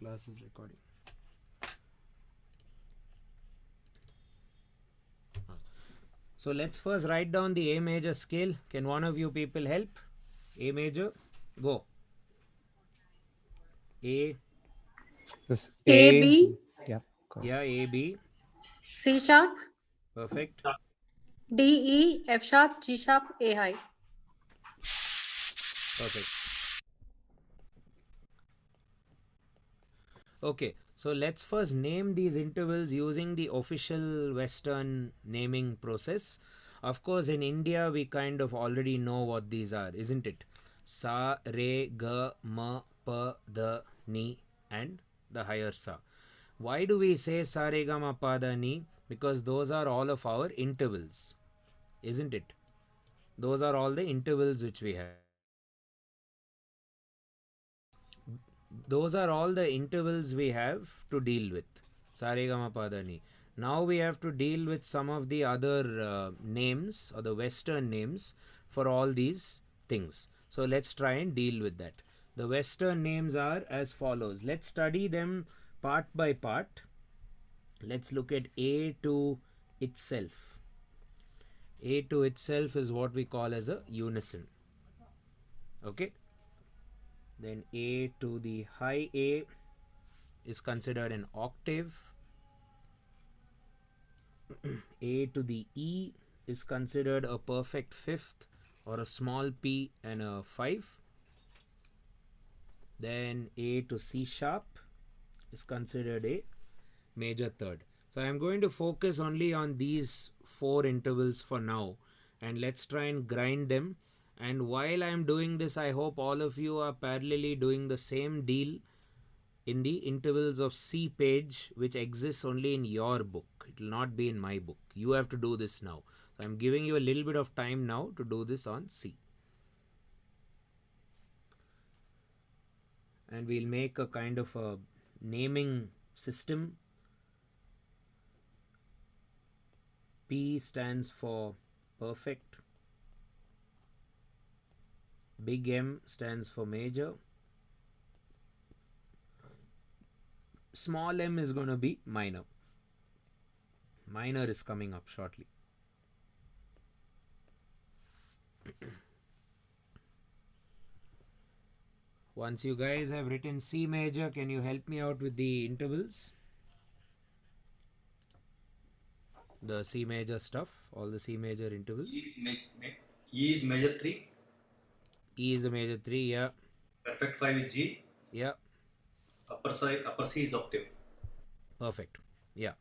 Class is recording. So let's first write down the A major scale. Can one of you people help? A major, go. A, This A A, B yeah, go. yeah, A, B, C sharp perfect, D E F sharp G sharp A high. perfect. Okay, so let's first name these intervals using the official Western naming process. Of course, in India, we kind of already know what these are, isn't it? Sa, Re, Ga, Ma, Pa, Da, Ni, and the higher Sa. Why do we say Sa, Re, Ga, Ma, Pa, Da, Ni? Because those are all of our intervals, isn't it? Those are all the intervals which we have. Those are all the intervals we have to deal with. Saregama Padani. Now we have to deal with some of the other names or the Western names for all these things. So let's try and deal with that. The Western names are as follows. Let's study them part by part. Let's look at A2 itself. A2 itself is what we call as a unison. Okay. Then A to the high A is considered an octave. A to the E is considered a perfect fifth or a small p and a 5. Then A to C sharp is considered a major third. So I am going to focus only on these four intervals for now, and let's try and grind them. And while I am doing this, I hope all of you are parallelly doing the same deal in the intervals of C page, which exists only in your book. It will not be in my book. You have to do this now. So I'm giving you a little bit of time now to do this on C. And we'll make a kind of a naming system. P stands for perfect. Big M stands for major. Small m is going to be minor. Minor is coming up shortly. Once you guys have written C major, can you help me out with the intervals? The C major stuff, all the C major intervals. E is major 3. E is a major 3, yeah. Perfect 5 is G. Yeah, Upper C is octave. perfect. Yeah.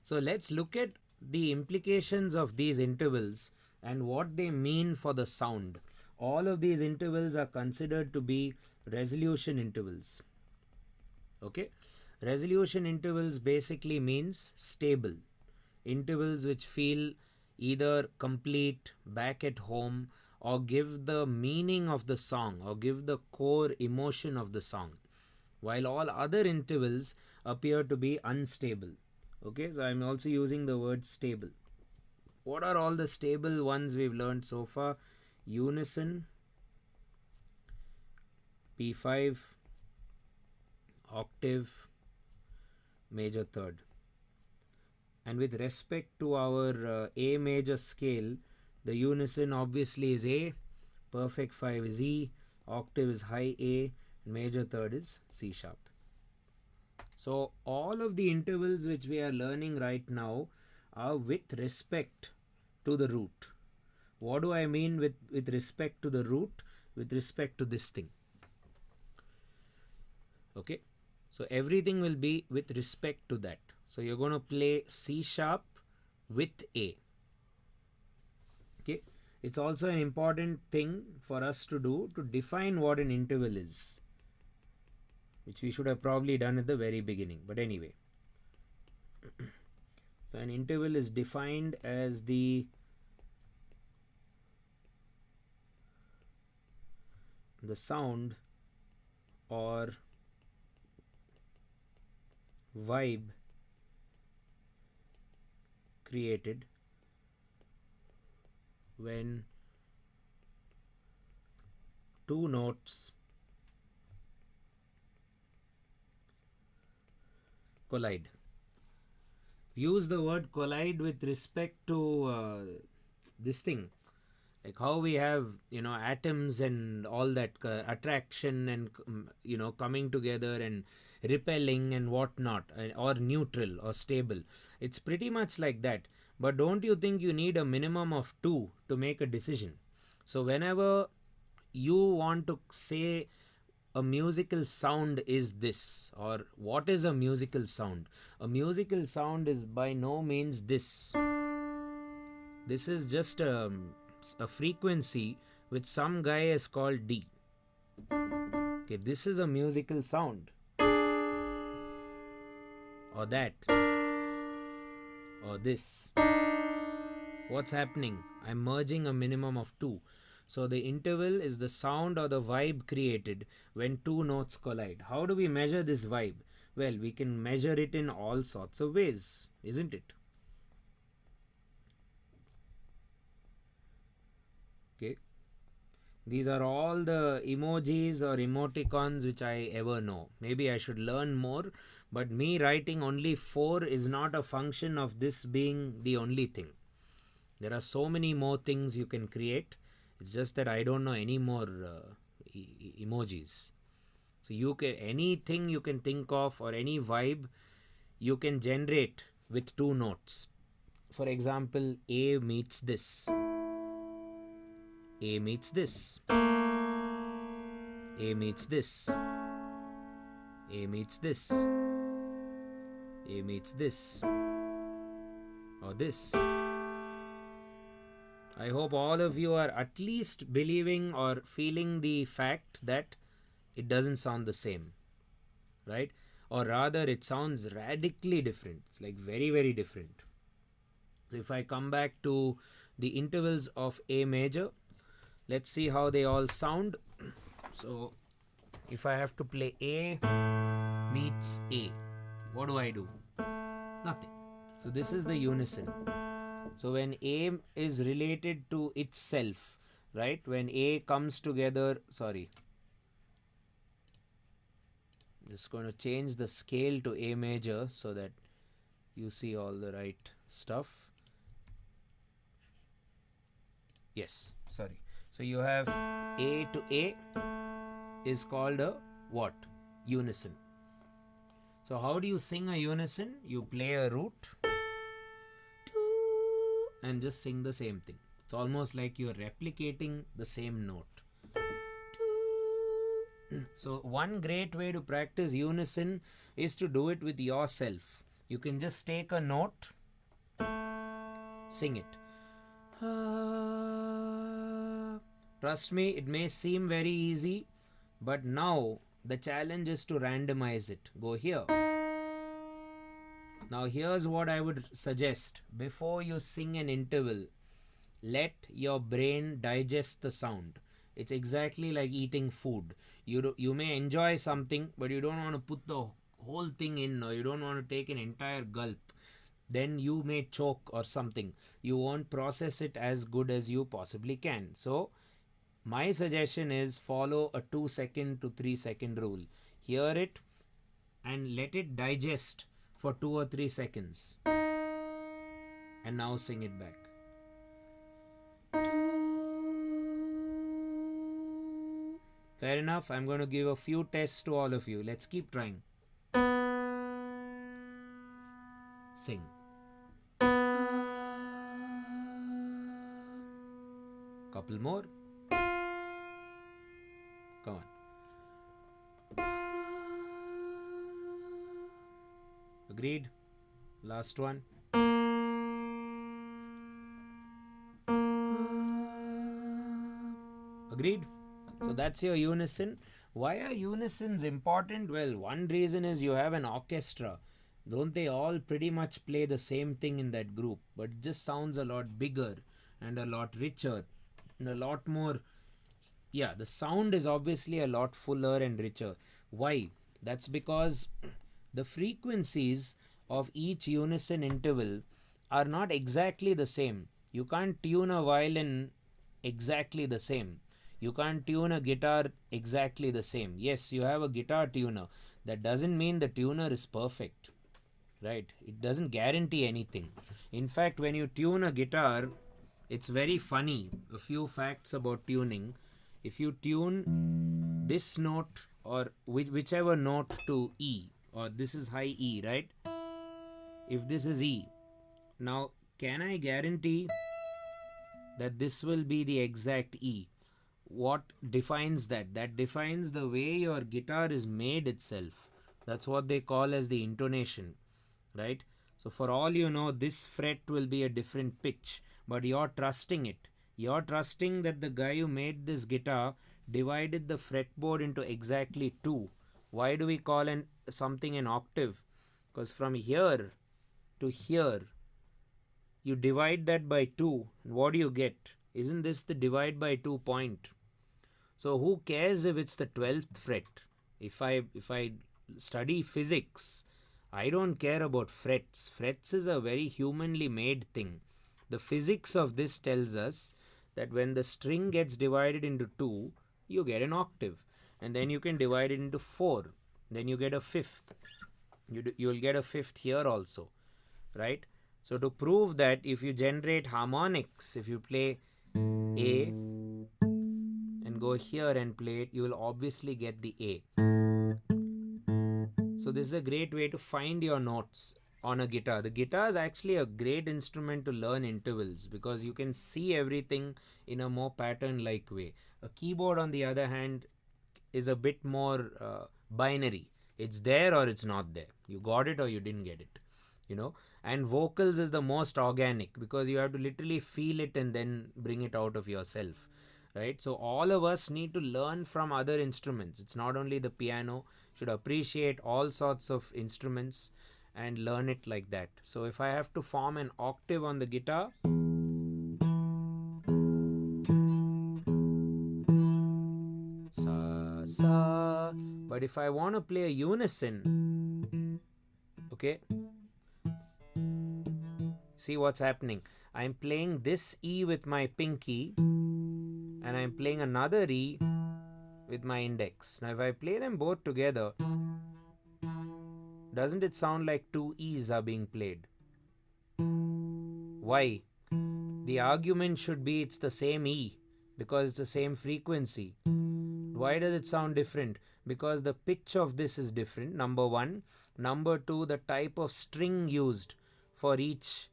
So let's look at the implications of these intervals and what they mean for the sound. All of these intervals are considered to be resolution intervals. Okay? Resolution intervals basically means stable. Intervals which feel either complete, back at home, or give the meaning of the song or give the core emotion of the song, while all other intervals appear to be unstable. Okay, so I'm also using the word stable. What are all the stable ones we've learned so far? Unison, P5, octave, major third. And with respect to our A major scale, the unison obviously is A, perfect 5 is E, octave is high A, major third is C sharp. So all of the intervals which we are learning right now are with respect to the root. What do I mean with respect to the root? With respect to this thing. Okay. So everything will be with respect to that. So you're going to play C sharp with A. Okay. It's also an important thing for us to do to define what an interval is, which we should have probably done at the very beginning. But anyway. So an interval is defined as the sound or vibe created when two notes collide. Use the word collide with respect to this thing, like how we have, you know, atoms and all that attraction and you know, coming together and repelling and whatnot, or neutral or stable. It's pretty much like that. But don't you think you need a minimum of two to make a decision? So whenever you want to say a musical sound is this, or what is a musical sound? A musical sound is by no means this. This is just a frequency which some guy has called D. Okay, this is a musical sound. Or that. Or this. What's happening? I'm merging a minimum of two. So the interval is the sound or the vibe created when two notes collide. How do we measure this vibe? Well, we can measure it in all sorts of ways, isn't it? Okay. These are all the emojis or emoticons which I ever know. Maybe I should learn more, but me writing only 4 is not a function of this being the only thing. There are so many more things you can create. It's just that I don't know any more emojis. So you can, anything you can think of or any vibe you can generate with two notes. For example, A meets this. A meets this. A meets this. A meets this. A meets this. Or this. I hope all of you are at least believing or feeling the fact that it doesn't sound the same, right? Or rather, it sounds radically different. It's like very, very different. So if I come back to the intervals of A major, let's see how they all sound. So if I have to play A meets A, what do? Nothing. So this is the unison. So when A is related to itself, right? When A comes together, sorry. I'm just going to change the scale to A major so that you see all the right stuff. Yes, sorry. So you have A to A is called a what? Unison. So how do you sing a unison? You play a root and just sing the same thing. It's almost like you're replicating the same note. So one great way to practice unison is to do it with yourself. You can just take a note, sing it. Trust me, it may seem very easy, but now the challenge is to randomize it. Go here. Now here's what I would suggest. Before you sing an interval, let your brain digest the sound. It's exactly like eating food. You may enjoy something, but you don't want to put the whole thing in, or you don't want to take an entire gulp. Then you may choke or something. You won't process it as good as you possibly can. So my suggestion is follow a 2 second to 3 second rule. Hear it and let it digest for 2 or 3 seconds. And now sing it back. Fair enough. I'm going to give a few tests to all of you. Let's keep trying. Sing. Couple more. Come on. Agreed? Last one. Agreed? So that's your unison. Why are unisons important? Well, one reason is you have an orchestra. Don't they all pretty much play the same thing in that group? But it just sounds a lot bigger and a lot richer and a lot more. Yeah, the sound is obviously a lot fuller and richer. Why? That's because the frequencies of each unison interval are not exactly the same. You can't tune a violin exactly the same. You can't tune a guitar exactly the same. Yes, you have a guitar tuner. That doesn't mean the tuner is perfect. right? It doesn't guarantee anything. In fact, when you tune a guitar, it's very funny. A few facts about tuning. If you tune this note or whichever note to E, or this is high E, right? If this is E, now can I guarantee that this will be the exact E? What defines that? That defines the way your guitar is made itself. That's what they call as the intonation, right? So for all you know, this fret will be a different pitch, but you're trusting it. You're trusting that the guy who made this guitar divided the fretboard into exactly two. Why do we call something an octave? Because from here to here, you divide that by 2, and what do you get? Isn't this the divide by 2 point? So who cares if it's the 12th fret? If I study physics, I don't care about frets. Frets is a very humanly made thing. The physics of this tells us that when the string gets divided into 2, you get an octave, and then you can divide it into 4, then you get a fifth. You'll get a fifth here also, right? So to prove that, if you generate harmonics, if you play A and go here and play it, you will obviously get the A. So this is a great way to find your notes on a guitar. The guitar is actually a great instrument to learn intervals because you can see everything in a more pattern-like way. A keyboard, on the other hand, is a bit more binary. It's there or it's not there. You got it or you didn't get it. And vocals is the most organic because you have to literally feel it and then bring it out of yourself, right? So all of us need to learn from other instruments. It's not only the piano. Should appreciate all sorts of instruments and learn it like that. So if I have to form an octave on the guitar, sa sa, but if I want to play a unison, okay, see what's happening. I'm playing this E with my pinky and I'm playing another E with my index. Now if I play them both together, doesn't it sound like two E's are being played? Why? The argument should be it's the same E because it's the same frequency. Why does it sound different? Because the pitch of this is different, number one. Number two, the type of string used for each.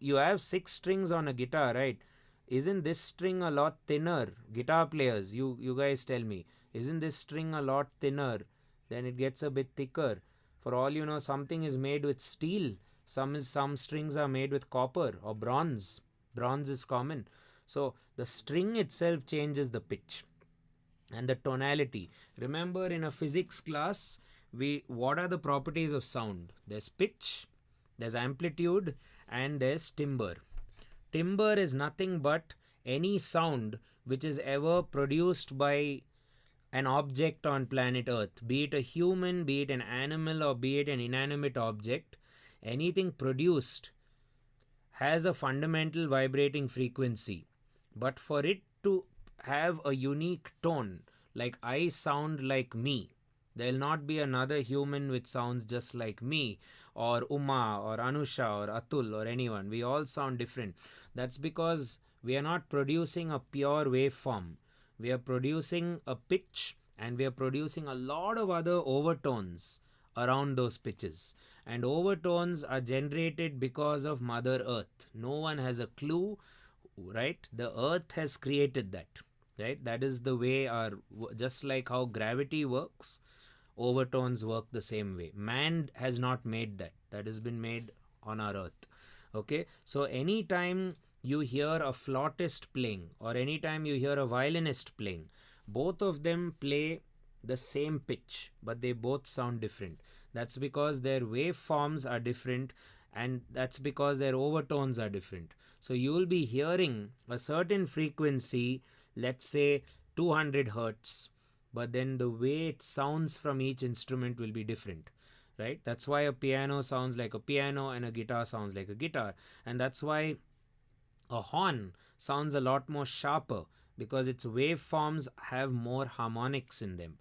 You have 6 strings on a guitar, right? Isn't this string a lot thinner? Guitar players, you guys tell me. Isn't this string a lot thinner? Then it gets a bit thicker. For all you know, something is made with steel. Some strings are made with copper or bronze. Bronze is common. So the string itself changes the pitch and the tonality. Remember, in a physics class, what are the properties of sound? There's pitch, there's amplitude, and there's timbre. Timbre is nothing but any sound which is ever produced by an object on planet Earth, be it a human, be it an animal, or be it an inanimate object. Anything produced has a fundamental vibrating frequency. But for it to have a unique tone, like I sound like me, there will not be another human which sounds just like me, or Uma, or Anusha, or Atul, or anyone. We all sound different. That's because we are not producing a pure waveform. We are producing a pitch and we are producing a lot of other overtones around those pitches. And overtones are generated because of Mother Earth. No one has a clue, right? The Earth has created that, right? That is the way just like how gravity works, overtones work the same way. Man has not made that. That has been made on our Earth. Okay, so anytime you hear a flautist playing or anytime you hear a violinist playing, both of them play the same pitch, but they both sound different. That's because their waveforms are different, and that's because their overtones are different. So you will be hearing a certain frequency, let's say 200 hertz, but then the way it sounds from each instrument will be different, right? That's why a piano sounds like a piano and a guitar sounds like a guitar. And that's why a horn sounds a lot more sharper because its waveforms have more harmonics in them,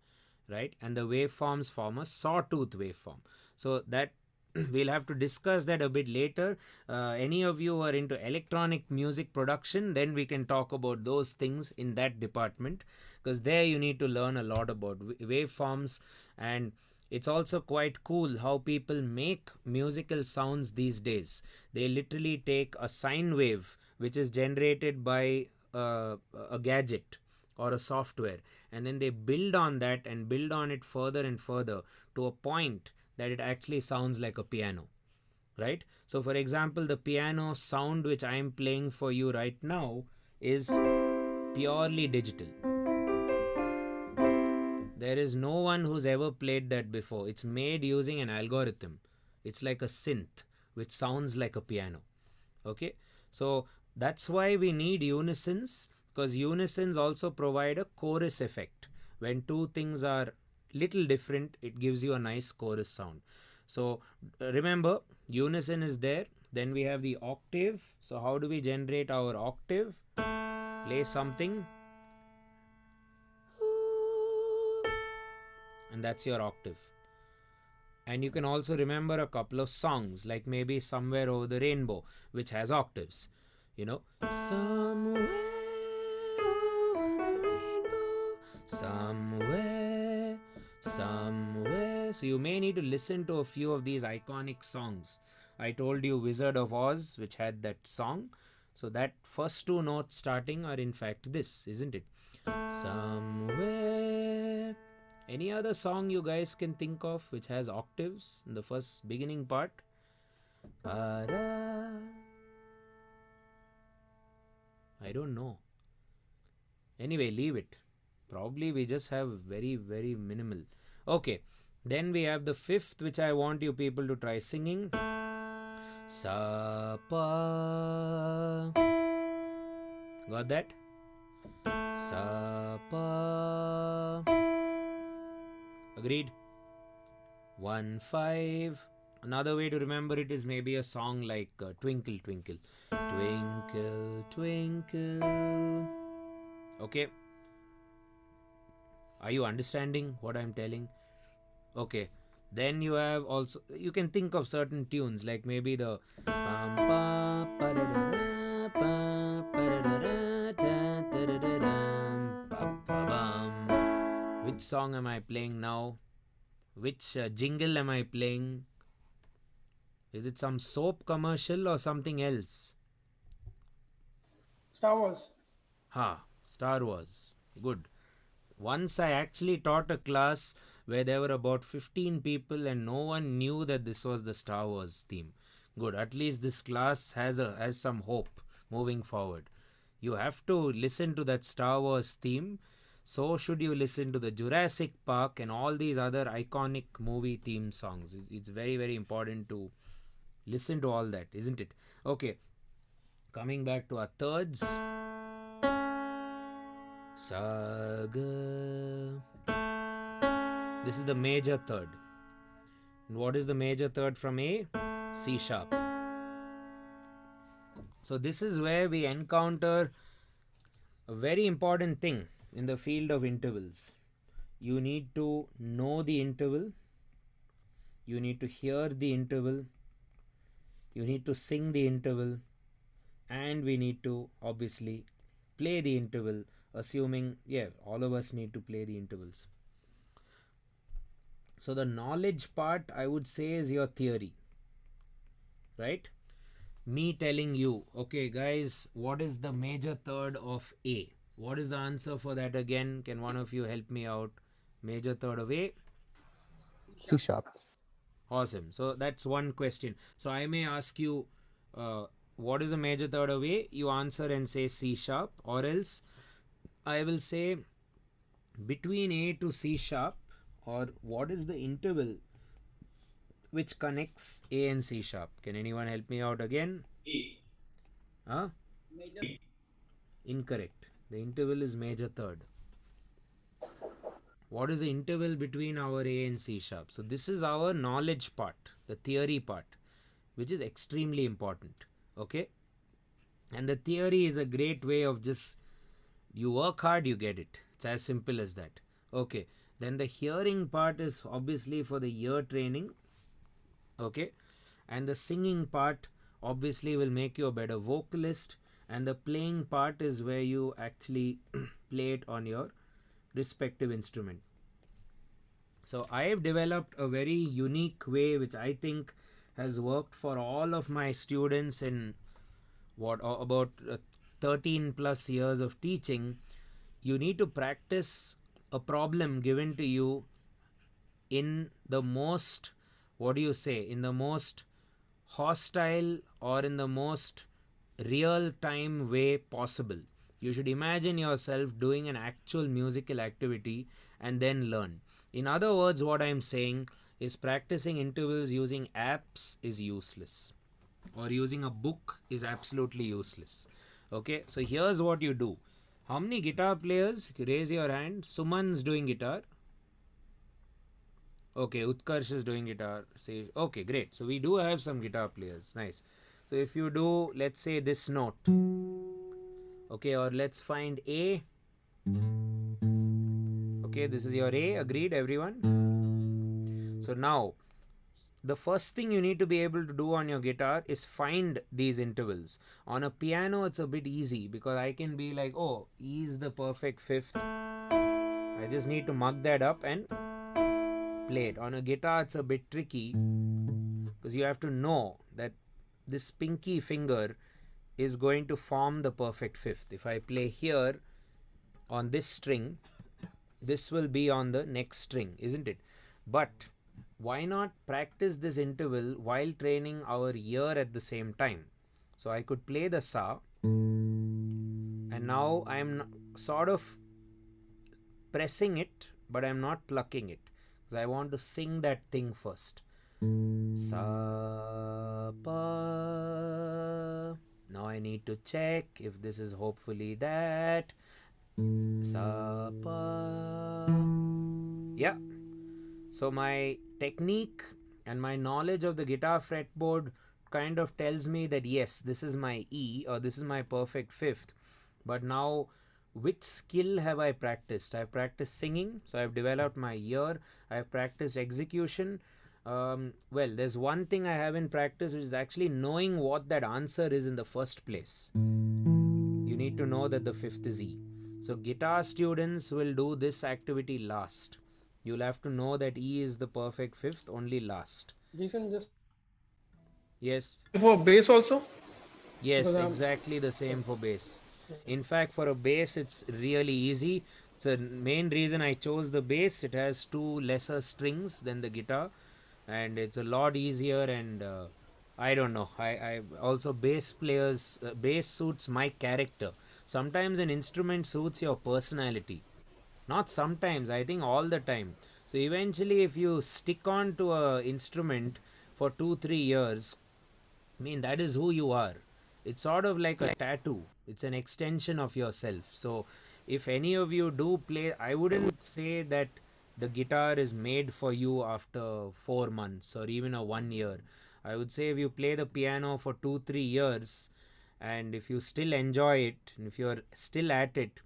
right? And the waveforms form a sawtooth waveform. So that we'll have to discuss that a bit later. Any of you who are into electronic music production, then we can talk about those things in that department, because there you need to learn a lot about waveforms. And it's also quite cool how people make musical sounds these days. They literally take a sine wave which is generated by a gadget or a software, and then they build on that and build on it further and further to a point that it actually sounds like a piano, right? So for example, the piano sound which I am playing for you right now is purely digital. There is no one who's ever played that before. It's made using an algorithm. It's like a synth which sounds like a piano. Okay, so that's why we need unisons, because unisons also provide a chorus effect. When two things are little different, it gives you a nice chorus sound. So remember, unison is there. Then we have the octave. So how do we generate our octave? Play something, and that's your octave. And you can also remember a couple of songs, like maybe Somewhere Over the Rainbow, which has octaves. You know, somewhere over the rainbow, somewhere, somewhere. So you may need to listen to a few of these iconic songs. I told you Wizard of Oz, which had that song. So that first two notes starting are in fact this, isn't it? Somewhere. Any other song you guys can think of which has octaves in the first beginning part? I don't know. Anyway, leave it. Probably we just have very, very minimal. Okay, then we have the fifth, which I want you people to try singing. Sa pa. Got that? Sa pa. Agreed? 1-5. Another way to remember it is maybe a song like Twinkle Twinkle. Twinkle Twinkle. Okay. Are you understanding what I'm telling? Okay. Then you have also, you can think of certain tunes like maybe the pam pa pa da da da pa pa da da da da da da da dam pa pa bam. Which song am I playing now? Which jingle am I playing? Is it some soap commercial or something else? Star Wars. Ha, Star Wars. Good. Once I actually taught a class where there were about 15 people and no one knew that this was the Star Wars theme. Good. At least this class has some hope moving forward. You have to listen to that Star Wars theme. So should you listen to the Jurassic Park and all these other iconic movie theme songs. It's very, very important to listen to all that, isn't it? Okay. Coming back to our thirds. Saga. This is the major third. And what is the major third from A? C sharp. So this is where we encounter a very important thing in the field of intervals. You need to know the interval. You need to hear the interval. You need to sing the interval. And we need to obviously play the interval, assuming, all of us need to play the intervals. So the knowledge part, I would say, is your theory, right? Me telling you, okay guys, what is the major third of A? What is the answer for that again? Can one of you help me out? Major third of A? C sharp. Awesome. So that's one question. So I may ask you, what is the major third of A? You answer and say C sharp, or else I will say between A to C sharp, or what is the interval which connects A and C sharp? Can anyone help me out again? E. Huh? Incorrect. The interval is major third. What is the interval between our A and C sharp? So this is our knowledge part, the theory part, which is extremely important. Okay? And the theory is a great way of just, you work hard, you get it. It's as simple as that. Okay. Then the hearing part is obviously for the ear training. Okay. and the singing part obviously will make you a better vocalist, and the playing part is where you actually play it on your respective instrument. So I have developed a very unique way which I think has worked for all of my students in about 13 plus years of teaching. You need to practice a problem given to you in the most, what do you say, in the most hostile or in the most real time way possible. You should imagine yourself doing an actual musical activity and then learn. In other words, what I am saying is practicing intervals using apps is useless, or using a book is absolutely useless. Okay, so here's what you do. How many guitar players? Raise your hand. Suman's doing guitar. Okay, Utkarsh is doing guitar. Say, okay, great. So we do have some guitar players. Nice. So if you do, let's say this note. Okay, or let's find A. Okay, this is your A. Agreed, everyone? So now, the first thing you need to be able to do on your guitar is find these intervals. On a piano, it's a bit easy because I can be like, oh, E is the perfect fifth. I just need to mug that up and play it. On a guitar, it's a bit tricky because you have to know that this pinky finger is going to form the perfect fifth. If I play here on this string, this will be on the next string, isn't it? But why not practice this interval while training our ear at the same time? So I could play the Sa, and now I am sort of pressing it, but I am not plucking it because I want to sing that thing first. Sa pa. Now I need to check if this is hopefully that. Sa pa. Yeah. So my technique and my knowledge of the guitar fretboard kind of tells me that yes, this is my E, or this is my perfect fifth. But now, which skill have I practiced? I've practiced singing, so I've developed my ear. I've practiced execution. Well, there's one thing I haven't practiced, which is actually knowing what that answer is in the first place. You need to know that the fifth is E. So guitar students will do this activity last. You'll have to know that E is the perfect fifth only last. Jason, just Yes. for bass also? Yes, Because exactly the same for bass. In fact, for a bass, it's really easy. It's the main reason I chose the bass. It has two lesser strings than the guitar, and it's a lot easier. And I don't know. I also bass players, bass suits my character. Sometimes an instrument suits your personality. Not sometimes, I think all the time. So eventually, if you stick on to a instrument for 2-3 years, I mean, that is who you are. It's sort of like a tattoo. It's an extension of yourself. So if any of you do play, I wouldn't say that the guitar is made for you after 4 months or even a 1 year. I would say if you play the piano for 2-3 years, and if you still enjoy it, and if you're still at it,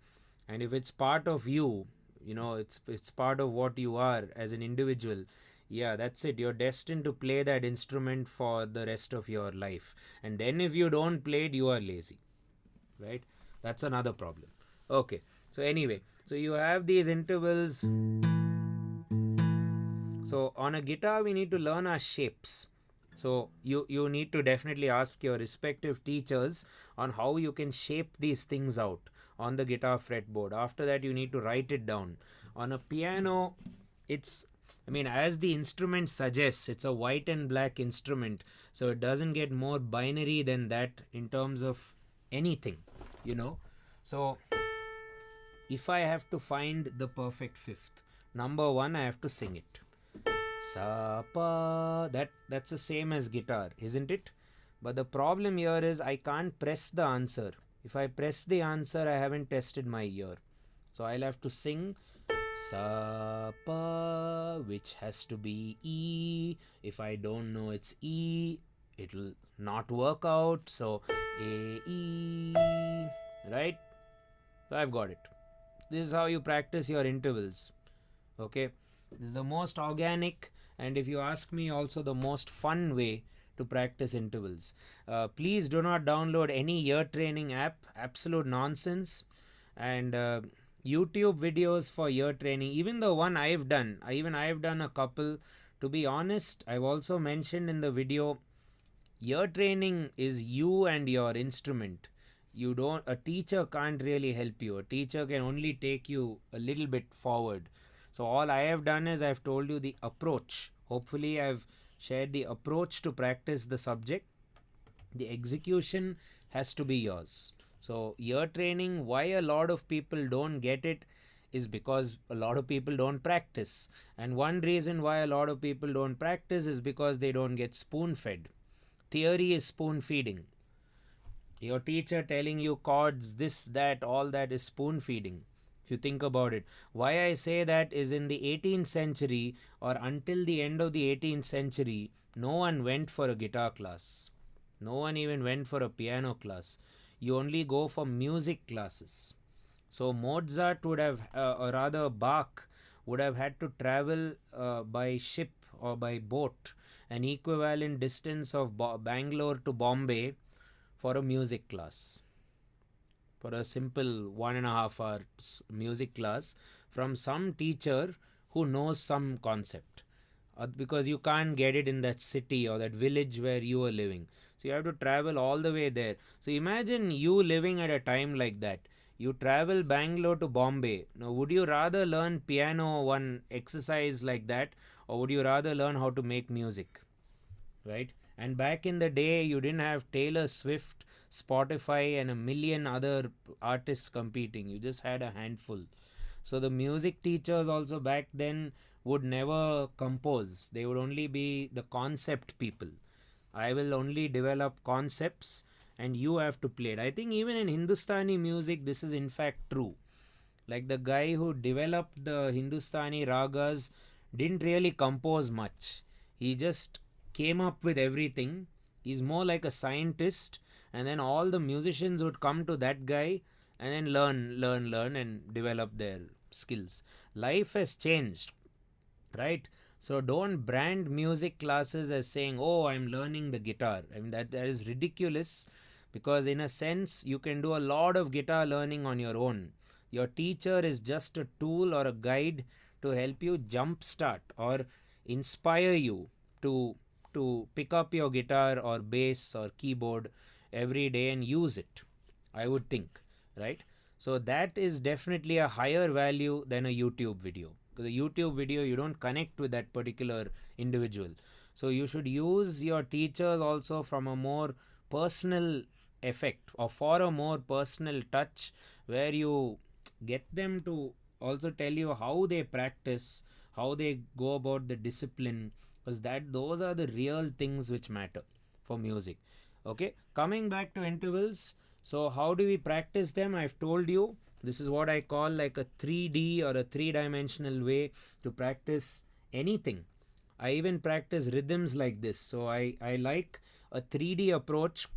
and if it's part of you, you know, it's part of what you are as an individual, yeah, that's it. You're destined to play that instrument for the rest of your life. And then if you don't play it, you are lazy, right? That's another problem. Okay, so anyway, so you have these intervals. So on a guitar, we need to learn our shapes. So you need to definitely ask your respective teachers on how you can shape these things out on the guitar fretboard. After that, you need to write it down. On a piano, it's, I mean, as the instrument suggests, it's a white and black instrument, so it doesn't get more binary than that in terms of anything, you know. So if I have to find the perfect fifth, number one, I have to sing it. Sa pa. That's the same as guitar, isn't it? But the problem here is I can't press the answer. If I press the answer, I haven't tested my ear. So I'll have to sing Sa pa, which has to be E. If I don't know it's E, it will not work out. So A, E, right? So I've got it. This is how you practice your intervals. Okay, this is the most organic, and if you ask me, also the most fun way to practice intervals. Please do not download any ear training app, absolute nonsense. And YouTube videos for ear training, even the one I've done, I've done a couple. To be honest, I've also mentioned in the video, ear training is you and your instrument. A teacher can't really help you. A teacher can only take you a little bit forward. So all I have done is I've told you the approach. Hopefully I've shared the approach to practice the subject. The execution has to be yours. So ear training, why a lot of people don't get it is because a lot of people don't practice. And one reason why a lot of people don't practice is because they don't get spoon fed. Theory is spoon feeding. Your teacher telling you chords, this, that, all that is spoon feeding. If you think about it, why I say that is in the 18th century or until the end of the 18th century, no one went for a guitar class. No one even went for a piano class. You only go for music classes. So Mozart would have, or rather Bach, would have had to travel by ship or by boat an equivalent distance of Bangalore to Bombay for a music class, for a simple 1.5 hours music class from some teacher who knows some concept, because you can't get it in that city or that village where you are living. So you have to travel all the way there. So imagine you living at a time like that. You travel Bangalore to Bombay. Now, would you rather learn piano one exercise like that, or would you rather learn how to make music? Right? And back in the day, you didn't have Taylor Swift, Spotify, and a million other artists competing. You just had a handful. So the music teachers also back then would never compose. They would only be the concept people. I will only develop concepts and you have to play it. I think even in Hindustani music, this is in fact true. Like the guy who developed the Hindustani ragas didn't really compose much. He just came up with everything. He's more like a scientist, and then all the musicians would come to that guy and then learn and develop their skills. Life has changed, right? So don't brand music classes as saying, oh, I'm learning the guitar. I mean, that is ridiculous, because in a sense you can do a lot of guitar learning on your own. Your teacher is just a tool or a guide to help you jumpstart or inspire you to pick up your guitar or bass or keyboard every day and use it, I would think, right? So that is definitely a higher value than a YouTube video. Because a YouTube video, you don't connect with that particular individual. So you should use your teachers also from a more personal effect, or for a more personal touch, where you get them to also tell you how they practice, how they go about the discipline, because those are the real things which matter for music. Okay, coming back to intervals. So how do we practice them? I've told you, this is what I call like a 3D or a three-dimensional way to practice anything. I even practice rhythms like this. So I like a 3D approach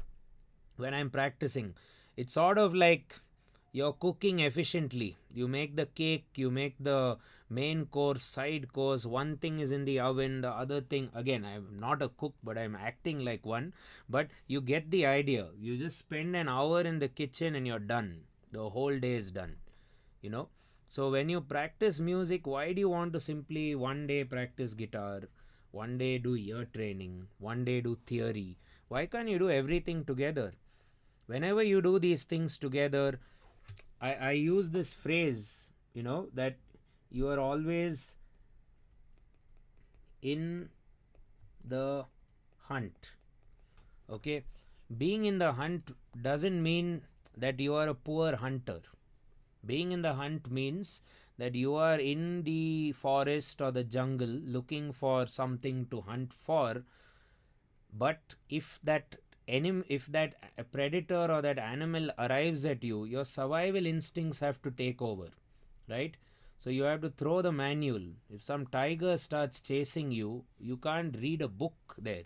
when I'm practicing. It's sort of like you're cooking efficiently. You make the cake, you make the main course, side course, one thing is in the oven, the other thing, again, I'm not a cook, but I'm acting like one, but you get the idea. You just spend an hour in the kitchen and you're done. The whole day is done, you know. So when you practice music, why do you want to simply one day practice guitar, one day do ear training, one day do theory? Why can't you do everything together? Whenever you do these things together, I use this phrase, you know, that you are always in the hunt. Okay, being in the hunt doesn't mean that you are a poor hunter. Being in the hunt means that you are in the forest or the jungle looking for something to hunt for, but if that predator or that animal arrives at you, your survival instincts have to take over, right? So you have to throw the manual. If some tiger starts chasing you, you can't read a book there,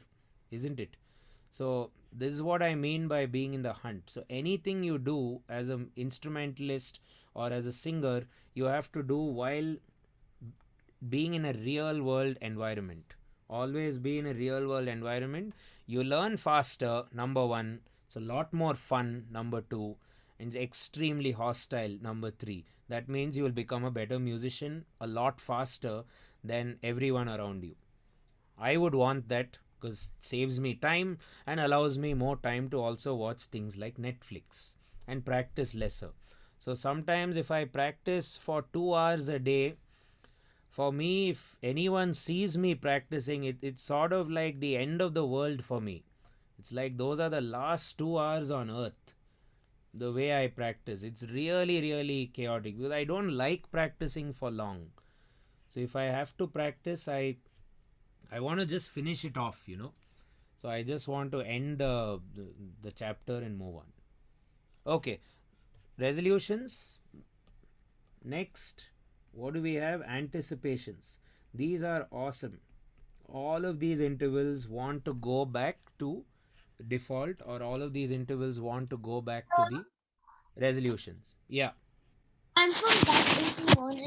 isn't it? So this is what I mean by being in the hunt. So anything you do as an instrumentalist or as a singer, you have to do while being in a real world environment. Always be in a real world environment. You learn faster, number one. It's a lot more fun, number two. And it's extremely hostile, number three. That means you will become a better musician a lot faster than everyone around you. I would want that because it saves me time and allows me more time to also watch things like Netflix and practice lesser. So sometimes if I practice for 2 hours a day, for me, if anyone sees me practicing, it's sort of like the end of the world for me. It's like those are the last 2 hours on earth. The way I practice, it's really, really chaotic because I don't like practicing for long. So if I have to practice, I want to just finish it off, So I just want to end the chapter and move on. Okay, resolutions. Next, what do we have? Anticipations. These are awesome. All of these intervals want to go back to default, or all of these intervals want to go back to the resolutions. Yeah. I'm from that 81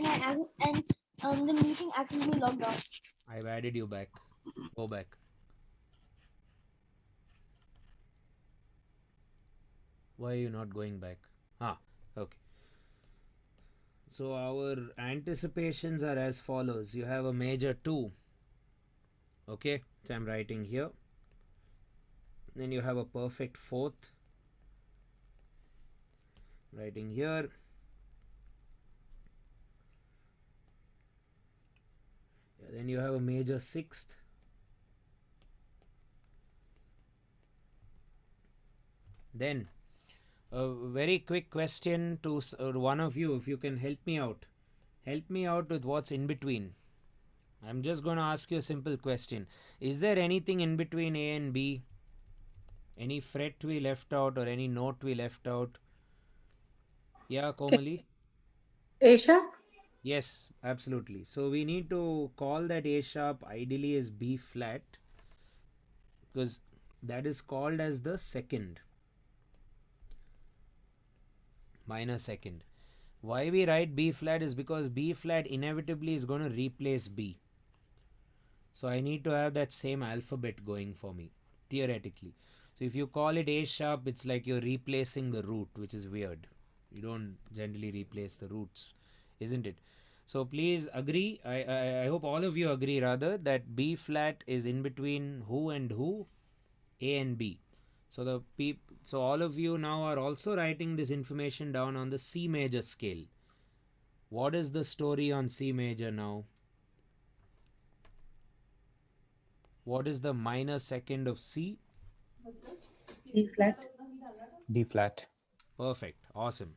and the meeting actually logged off. I've added you back. Go back. Why are you not going back? Okay. So our anticipations are as follows. You have a major 2. Okay, so I'm writing here. Then you have a perfect 4th. Writing here. Then you have a major 6th. Then a very quick question to one of you, if you can help me out. Help me out with what's in between. I'm just going to ask you a simple question. Is there anything in between A and B? Any fret we left out or any note we left out? Yeah, Komali? A sharp? Yes, absolutely. So we need to call that A sharp ideally as B flat, because that is called as the second, minor second. Why we write B flat is because B flat inevitably is going to replace B. So I need to have that same alphabet going for me, theoretically. So if you call it A sharp, it's like you're replacing the root, which is weird. You don't generally replace the roots, isn't it? So please agree. I hope all of you agree rather that B flat is in between who and who, A and B. So so all of you now are also writing this information down on the C major scale. What is the story on C major now? What is the minor second of C? B flat. D flat. Perfect. Awesome.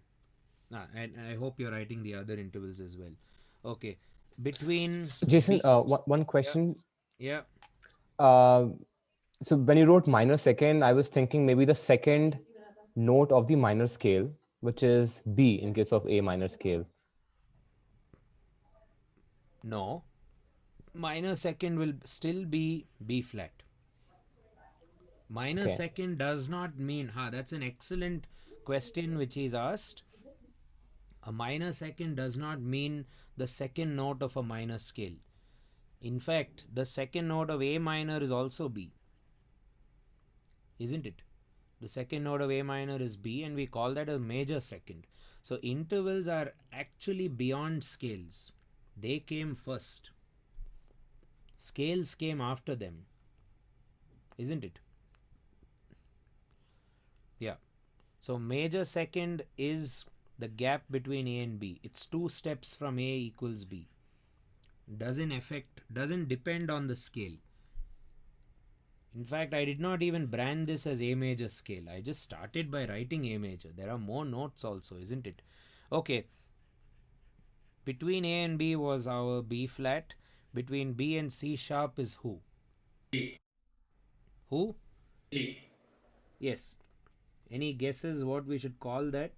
And I hope you're writing the other intervals as well. Okay. Between Jason, B, one question. yeah. So when you wrote minor second, I was thinking maybe the second note of the minor scale, which is B in case of A minor scale. No. Minor second will still be B flat. Minor Okay. second does not mean, that's an excellent question which is asked. A minor second does not mean the second note of a minor scale. In fact, the second note of A minor is also B. Isn't it? The second note of A minor is B, and we call that a major second. So intervals are actually beyond scales. They came first. Scales came after them. Isn't it? Yeah. So major second is the gap between A and B. It's 2 steps from A equals B. Doesn't depend on the scale. In fact, I did not even brand this as A major scale. I just started by writing A major. There are more notes also, isn't it? Okay. Between A and B was our B flat. Between B and C sharp is who? D. Who? D. Yes. Any guesses what we should call that?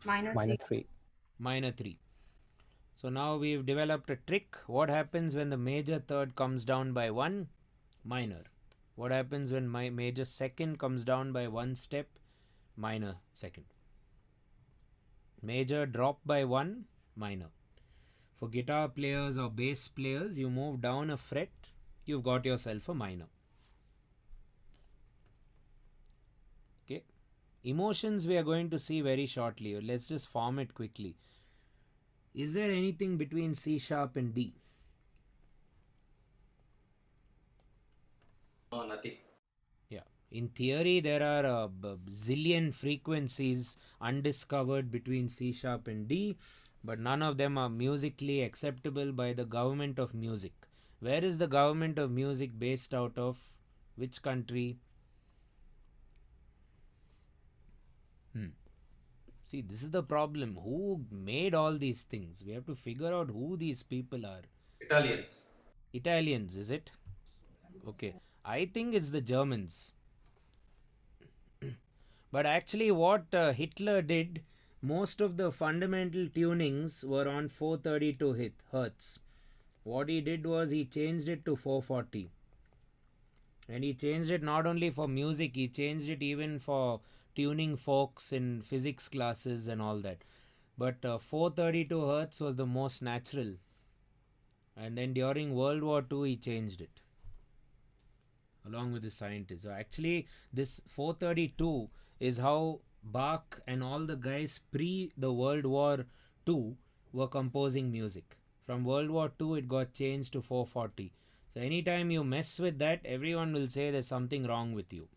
Minor Minor 3. 3. Minor 3. So now we've developed a trick. What happens when the major third comes down by 1? Minor. What happens when my major second comes down by 1 step? Minor second. Major drop by 1, minor. For guitar players or bass players, you move down a fret, you've got yourself a minor. Okay. Emotions we are going to see very shortly. Let's just form it quickly. Is there anything between C sharp and D? No, nothing. Yeah. In theory, there are a zillion frequencies undiscovered between C sharp and D, but none of them are musically acceptable by the government of music. Where is the government of music based out of? Which country? See, this is the problem. Who made all these things? We have to figure out who these people are. Italians. Italians, is it? Okay. I think it's the Germans. But actually, what Hitler did, most of the fundamental tunings were on 432 hertz. What he did was he changed it to 440. And he changed it not only for music, he changed it even for tuning folks in physics classes and all that. But 432 hertz was the most natural. And then during World War II, he changed it along with the scientists. So actually, this 432 is how Bach and all the guys pre the World War II were composing music. From World War II, it got changed to 440. So anytime you mess with that, everyone will say there's something wrong with you.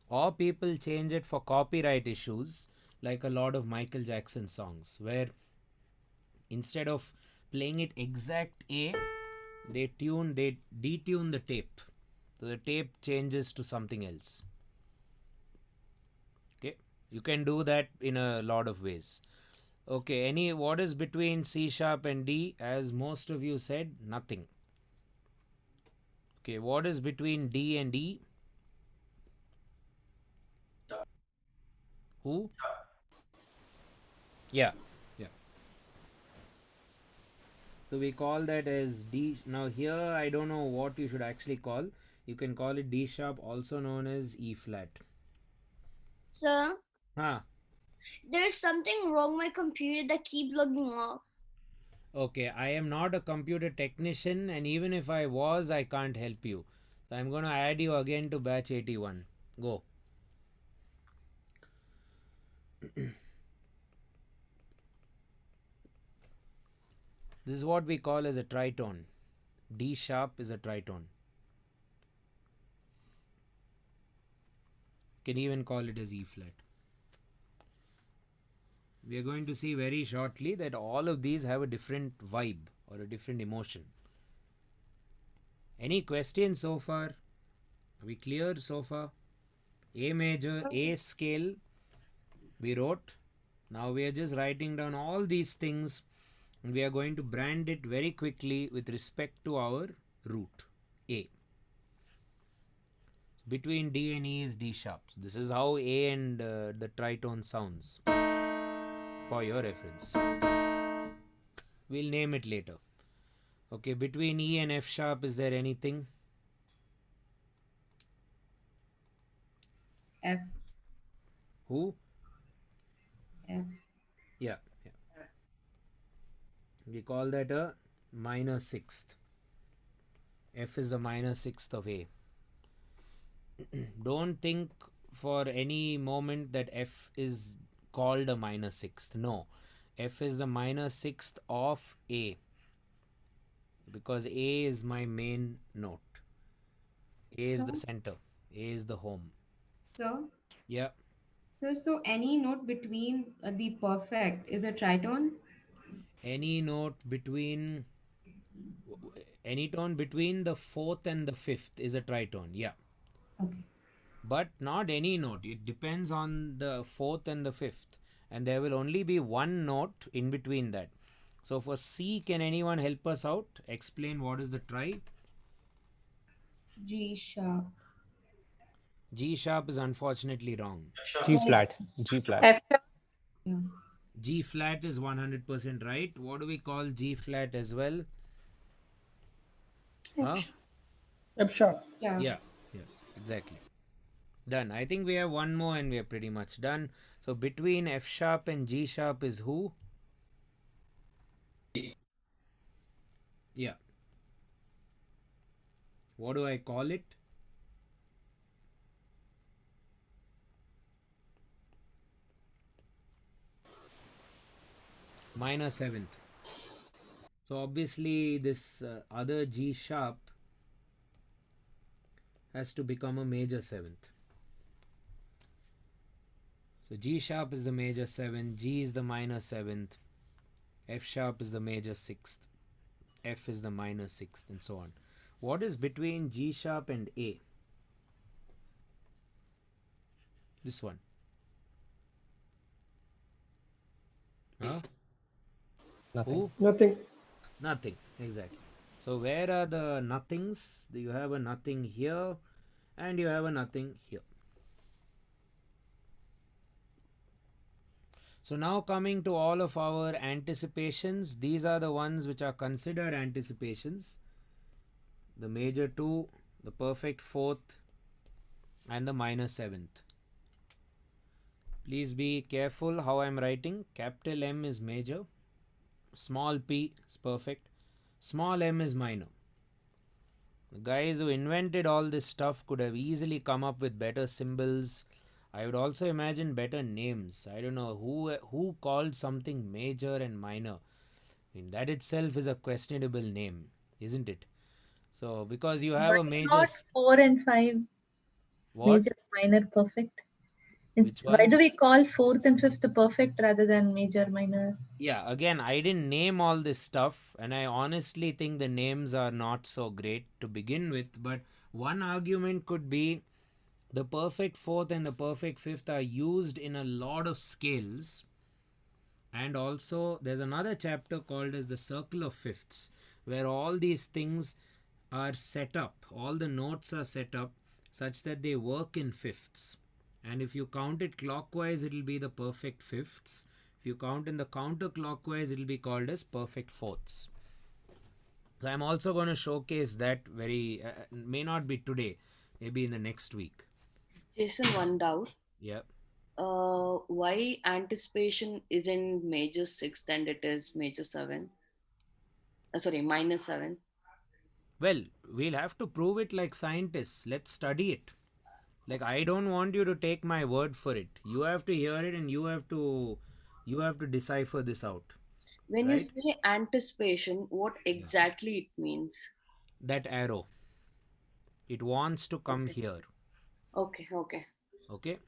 Or people change it for copyright issues, like a lot of Michael Jackson songs, where instead of playing it exact A, they detune the tape. So the tape changes to something else. Okay, you can do that in a lot of ways. Okay, what is between C sharp and D? As most of you said, nothing. Okay, what is between D and E? Who? Yeah. So we call that as D. Now here I don't know what you should actually call. You can call it D sharp, also known as E flat. Sir, Huh. there's something wrong with my computer that keeps logging off. Okay, I am not a computer technician, and even if I was, I can't help you. So I'm going to add you again to batch 81. Go. This is what we call as a tritone. D sharp is a tritone. Can even call it as E flat. We are going to see very shortly that all of these have a different vibe or a different emotion. Any questions so far? Are we clear so far? A major, A scale, we wrote. Now we are just writing down all these things, and we are going to brand it very quickly with respect to our root, A. Between D and E is D sharp. This is how A and the tritone sounds. For your reference. We'll name it later. Okay, between E and F sharp, is there anything? F. Who? F. Yeah. We call that a minor sixth. F is the minor sixth of A. Don't think for any moment that F is called a minor sixth. No, F is the minor sixth of A, because A is my main note. A is the center. A is the home. So, Yeah. so any note between the perfect is a tritone? Any tone between the fourth and the fifth is a tritone. Yeah. Okay. But not any note. It depends on the fourth and the fifth. And there will only be one note in between that. So for C, can anyone help us out? Explain what is the tri? G sharp. G sharp is unfortunately wrong. F sharp. G flat. G flat. F sharp. Yeah. G flat is 100% right. What do we call G flat as well? Huh? F sharp. Yeah, exactly. Done. I think we have one more and we are pretty much done. So between F sharp and G sharp is who? Yeah. What do I call it? Minor seventh. So obviously this other G sharp has to become a major seventh. So G sharp is the major seventh, G is the minor seventh, F sharp is the major sixth, F is the minor sixth, and so on. What is between G sharp and A? This one. Huh? Nothing. Who? Nothing. Nothing. Exactly. So where are the nothings? You have a nothing here and you have a nothing here. So now coming to all of our anticipations, these are the ones which are considered anticipations. The major 2, the perfect fourth, and the minor seventh. Please be careful how I am writing. Capital M is major, small p is perfect, small m is minor. The guys who invented all this stuff could have easily come up with better symbols. I would also imagine better names. I don't know who called something major and minor. I mean, that itself is a questionable name, isn't it? So because you have Why a major not 4 and 5 what? major, minor, perfect? Which Why one? do we call 4th and 5th perfect rather than major, minor? Yeah, again, I didn't name all this stuff, and I honestly think the names are not so great to begin with. But one argument could be the perfect fourth and the perfect fifth are used in a lot of scales. And also, there's another chapter called as the circle of fifths, where all these things are set up, all the notes are set up such that they work in fifths. And if you count it clockwise, it will be the perfect fifths. If you count in the counterclockwise, it will be called as perfect fourths. So I'm also going to showcase that very, may not be today, maybe in the next week. Jason, one doubt. Yeah. Why anticipation isn't major 6 and it is major 7? Sorry, minus 7. Well, we'll have to prove it like scientists. Let's study it. Like, I don't want you to take my word for it. You have to hear it and you have to decipher this out. When you Right? say anticipation, what exactly it means? That arrow. It wants to come here. Okay. Okay?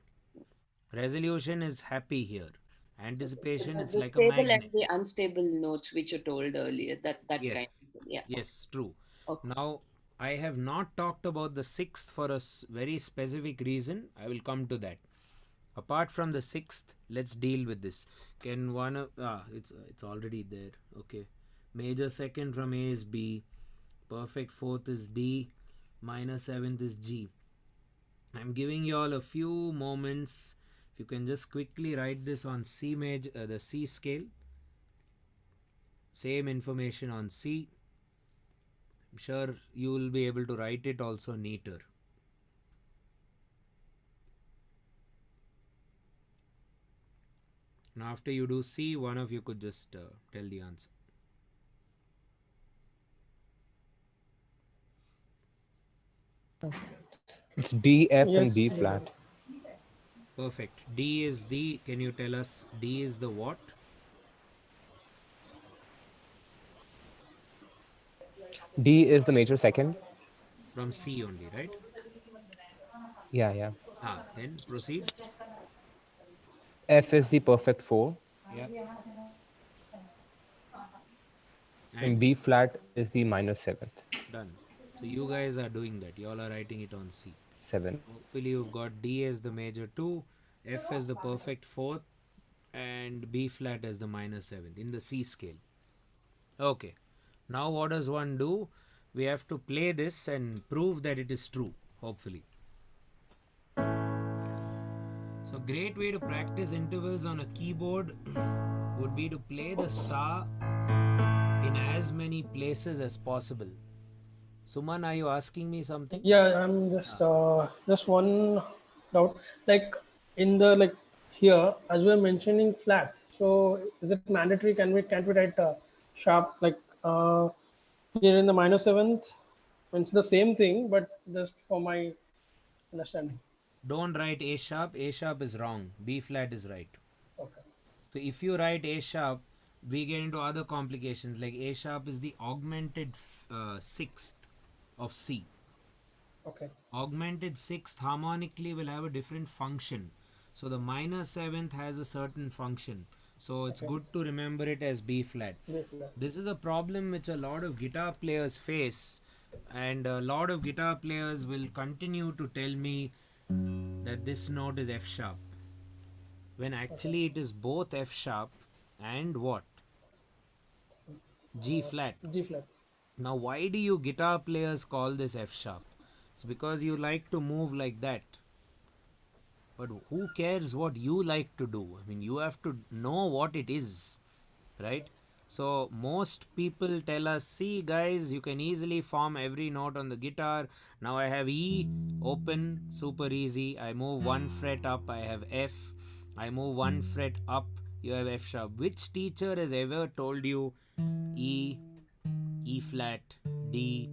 Resolution is happy here. Anticipation, it's The like a stable magnet. and the unstable notes which you told earlier, that kind Yes. of, yeah. Yes, true. Okay. Now, I have not talked about the sixth for a very specific reason. I will come to that. Apart from the sixth, let's deal with this. Can one of it's already there. Okay. Major second from A is B. Perfect fourth is D. Minor seventh is G. I'm giving you all a few moments. If you can just quickly write this on C major, the C scale. Same information on C. I'm sure you will be able to write it also neater. Now after you do C, one of you could just tell the answer. It's D, F, and Yes. B flat. Perfect. D is the, can you tell us D is the what? D is the major second. From C only, right? Yeah. Then proceed. F is the perfect 4. Yeah. And B flat is the minor 7th. Done. So you guys are doing that. You all are writing it on C. 7. Hopefully you've got D as the major 2, F as the perfect 4th, and B flat as the minor 7th in the C scale. Okay. Now what does one do? We have to play this and prove that it is true, hopefully. So great way to practice intervals on a keyboard would be to play the sa in as many places as possible. Suman, are you asking me something? Yeah, I'm just one doubt. Like in the like here, as we're mentioning flat. So is it mandatory? Can't we write sharp like Here in the minor seventh, it's the same thing, but just for my understanding. Don't write A sharp. A sharp is wrong. B flat is right. Okay. So if you write A sharp, we get into other complications, like A sharp is the augmented sixth of C. Okay. Augmented sixth harmonically will have a different function. So the minor seventh has a certain function. So it's Okay. good to remember it as B flat. B flat. This is a problem which a lot of guitar players face, and a lot of guitar players will continue to tell me that this note is F sharp, when actually it is both F sharp and what? G flat. G flat. Now, why do you guitar players call this F sharp? It's because you like to move like that. But who cares what you like to do? I mean, you have to know what it is, right? So, most people tell us, see, guys, you can easily form every note on the guitar. Now, I have E open, super easy. I move one fret up, I have F. I move one fret up, you have F sharp. Which teacher has ever told you E, E flat, D?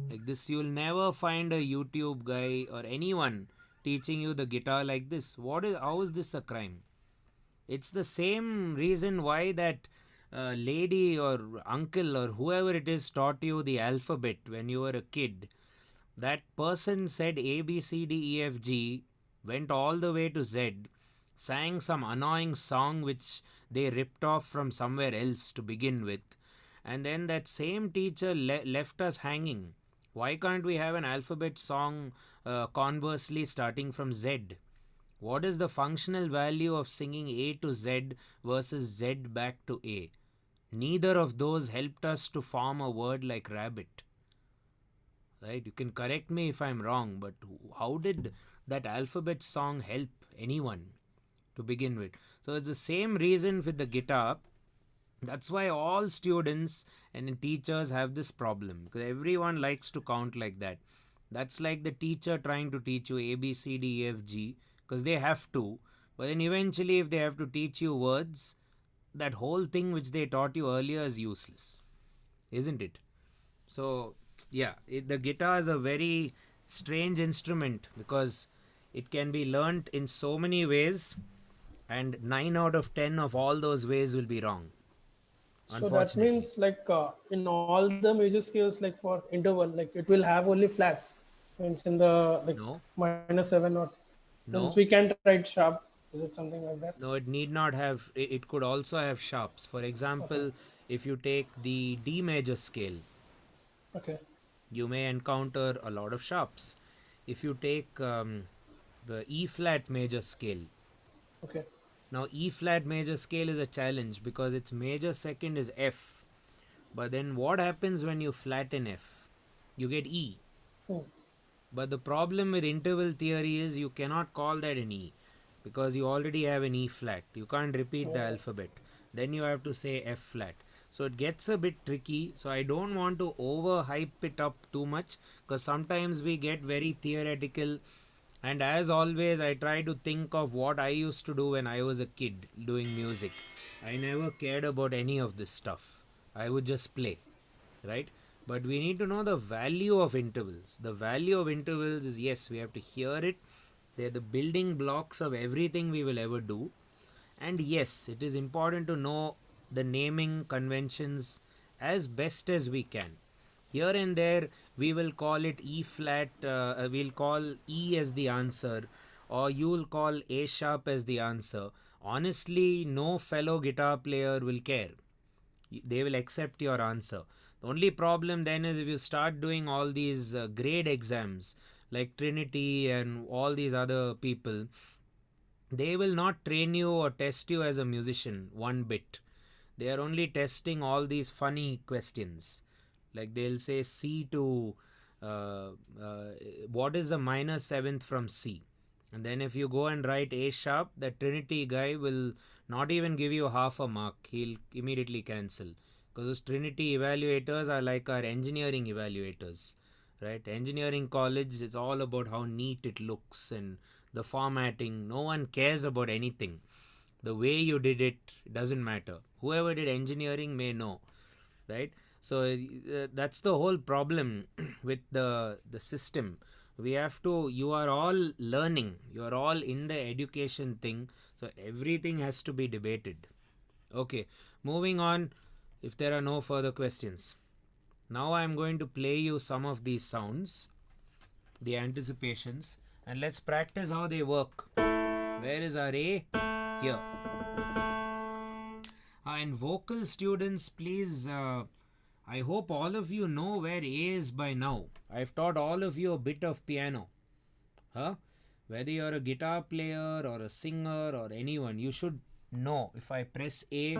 Like this, you'll never find a YouTube guy or anyone teaching you the guitar like this. How is this a crime? It's the same reason why that lady or uncle or whoever it is taught you the alphabet when you were a kid. That person said A, B, C, D, E, F, G, went all the way to Z, sang some annoying song which they ripped off from somewhere else to begin with, and then that same teacher left us hanging. Why can't we have an alphabet song conversely starting from Z? What is the functional value of singing A to Z versus Z back to A? Neither of those helped us to form a word like rabbit. Right? You can correct me if I'm wrong, but how did that alphabet song help anyone to begin with? So it's the same reason with the guitar. That's why all students and teachers have this problem, because everyone likes to count like that. That's like the teacher trying to teach you A, B, C, D, E, F, G, because they have to. But then eventually, if they have to teach you words, that whole thing which they taught you earlier is useless, isn't it? So, yeah, the guitar is a very strange instrument because it can be learnt in so many ways, and 9 out of 10 of all those ways will be wrong. So that means like in all the major scales, like for interval, like it will have only flats. Means in the like No. minor seven or No. means we can't write sharp. Is it something like that? No, it need not have. It could also have sharps. For example, if you take the D major scale, Okay. you may encounter a lot of sharps. If you take the E flat major scale, Okay. now E flat major scale is a challenge because its major second is F. But then what happens when you flatten F? You get E. Hmm. But the problem with interval theory is you cannot call that an E because you already have an E flat. You can't repeat the alphabet. Then you have to say F flat. So it gets a bit tricky. So I don't want to overhype it up too much because sometimes we get very theoretical. And as always, I try to think of what I used to do when I was a kid doing music. I never cared about any of this stuff. I would just play, right? But we need to know the value of intervals. The value of intervals is, yes, we have to hear it. They're the building blocks of everything we will ever do. And yes, it is important to know the naming conventions as best as we can. Here and there, we will call it E flat, we'll call E as the answer, or you'll call A sharp as the answer. Honestly, no fellow guitar player will care. They will accept your answer. The only problem then is if you start doing all these grade exams like Trinity and all these other people, they will not train you or test you as a musician one bit. They are only testing all these funny questions. Like they'll say C to what is the minor seventh from C? And then if you go and write A sharp, the Trinity guy will not even give you half a mark. He'll immediately cancel. Because those Trinity evaluators are like our engineering evaluators, right? Engineering college is all about how neat it looks and the formatting. No one cares about anything. The way you did it doesn't matter. Whoever did engineering may know, right? So that's the whole problem with the system. We have to, you are all learning, you are all in the education thing, so everything has to be debated. Okay, moving on, if there are no further questions. Now I am going to play you some of these sounds, the anticipations, and let's practice how they work. Where is our A? Here. And vocal students, please, I hope all of you know where A is by now. I've taught all of you a bit of piano. Huh? Whether you're a guitar player or a singer or anyone, you should know. If I press A,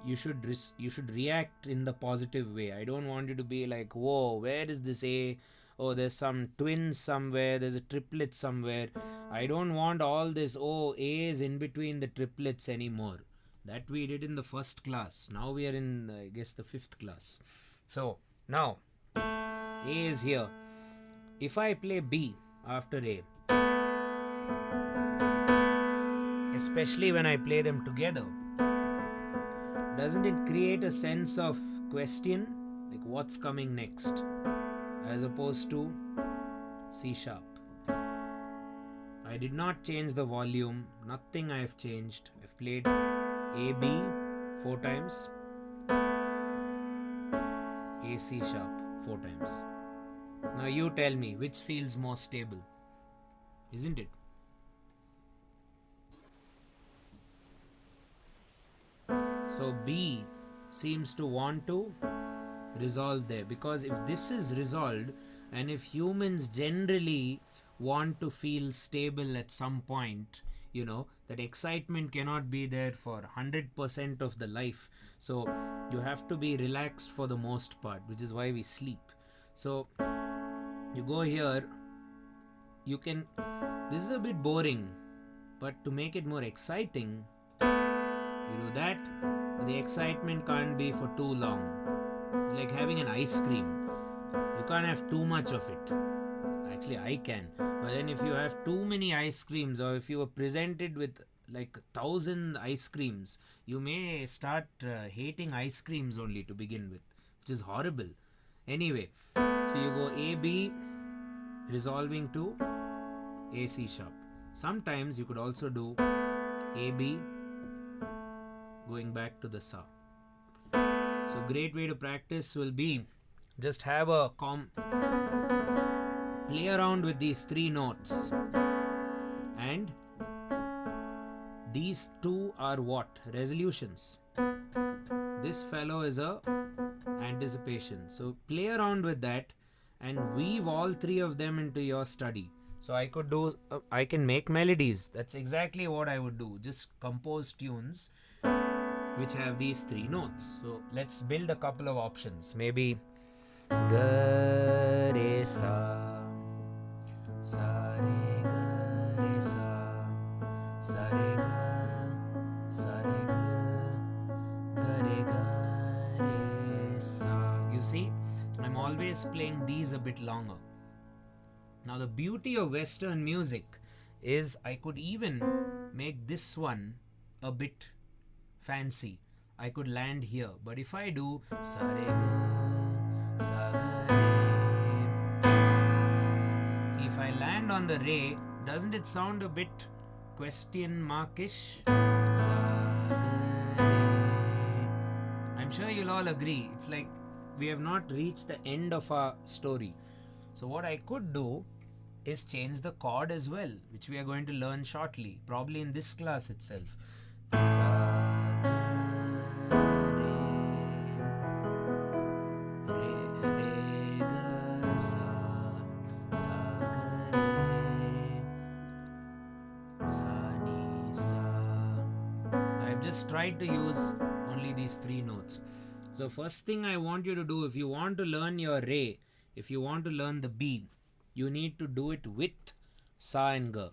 you should react in the positive way. I don't want you to be like, whoa, where is this A? Oh, there's some twins somewhere, there's a triplet somewhere. I don't want all this, oh, A is in between the triplets anymore. That we did in the first class. Now we are in, I guess, the 5th class. So, now, A is here. If I play B after A, especially when I play them together, doesn't it create a sense of question? Like, what's coming next? As opposed to C sharp. I did not change the volume. Nothing I have changed. I've played A, B 4 times. A, C sharp 4 times. Now you tell me which feels more stable. Isn't it? So B seems to want to resolve there, because if this is resolved, and if humans generally want to feel stable at some point, you know, that excitement cannot be there for 100% of the life. So you have to be relaxed for the most part, which is why we sleep. So you go here, you can, this is a bit boring, but to make it more exciting, you do that. The excitement can't be for too long. It's like having an ice cream. You can't have too much of it. Actually, I can. But then if you have too many ice creams, or if you are presented with like 1,000 ice creams, you may start hating ice creams only to begin with, which is horrible. Anyway, so you go A, B, resolving to A, C sharp. Sometimes you could also do A, B, going back to the Sa. So great way to practice will be just have a play around with these 3 notes, and these 2 are what? Resolutions. This fellow is a anticipation. So play around with that and weave all 3 of them into your study. So I could do, I can make melodies. That's exactly what I would do. Just compose tunes which have these 3 notes. So let's build a couple of options. Maybe Ga Re Sa, Sa Re Ga Re Sa, Sa Re Ga, Sa Re Ga, Ga Re Ga Re Sa. You see, I'm always playing these a bit longer. Now the beauty of Western music is I could even make this one a bit fancy. I could land here, but if I do Sa Re Ga, Sa Ga Re, see, if I land on the Re, doesn't it sound a bit question markish? Sa Ga Re. I'm sure you'll all agree. It's like we have not reached the end of our story. So what I could do is change the chord as well, which we are going to learn shortly, probably in this class itself. Sa, ga, re, re, ga, sa, ga, re, sa, ni, sa. I've just tried to use only these 3 notes. So first thing I want you to do, if you want to learn your Re, if you want to learn the B, you need to do it with Sa and Ga.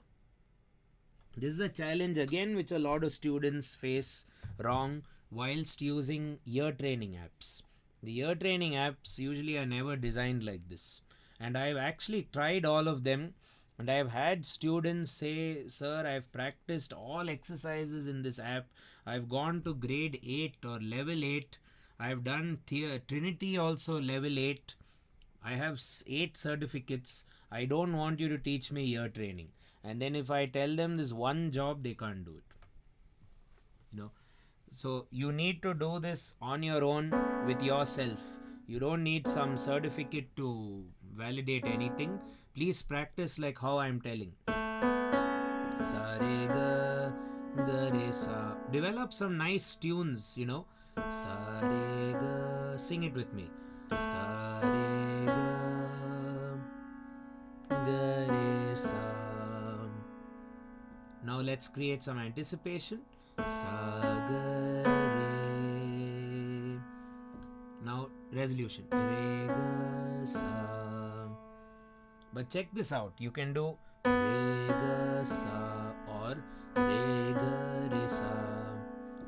This is a challenge again which a lot of students face wrong whilst using ear training apps. The ear training apps usually are never designed like this. And I've actually tried all of them, and I've had students say, sir, I've practiced all exercises in this app. I've gone to grade 8 or level 8, I've done Trinity also level 8. I have 8 certificates. I don't want you to teach me year training. And then if I tell them this one job, they can't do it. You know, so you need to do this on your own with yourself. You don't need some certificate to validate anything. Please practice like how I'm telling. Sa re ga ga re sa. Develop some nice tunes, you know. Sa re ga. Sing it with me. Sa re ga ga re sa. Now let's create some anticipation. Sa ga re. Now resolution. Re ga sa. But check this out. You can do re ga sa or re ga re sa.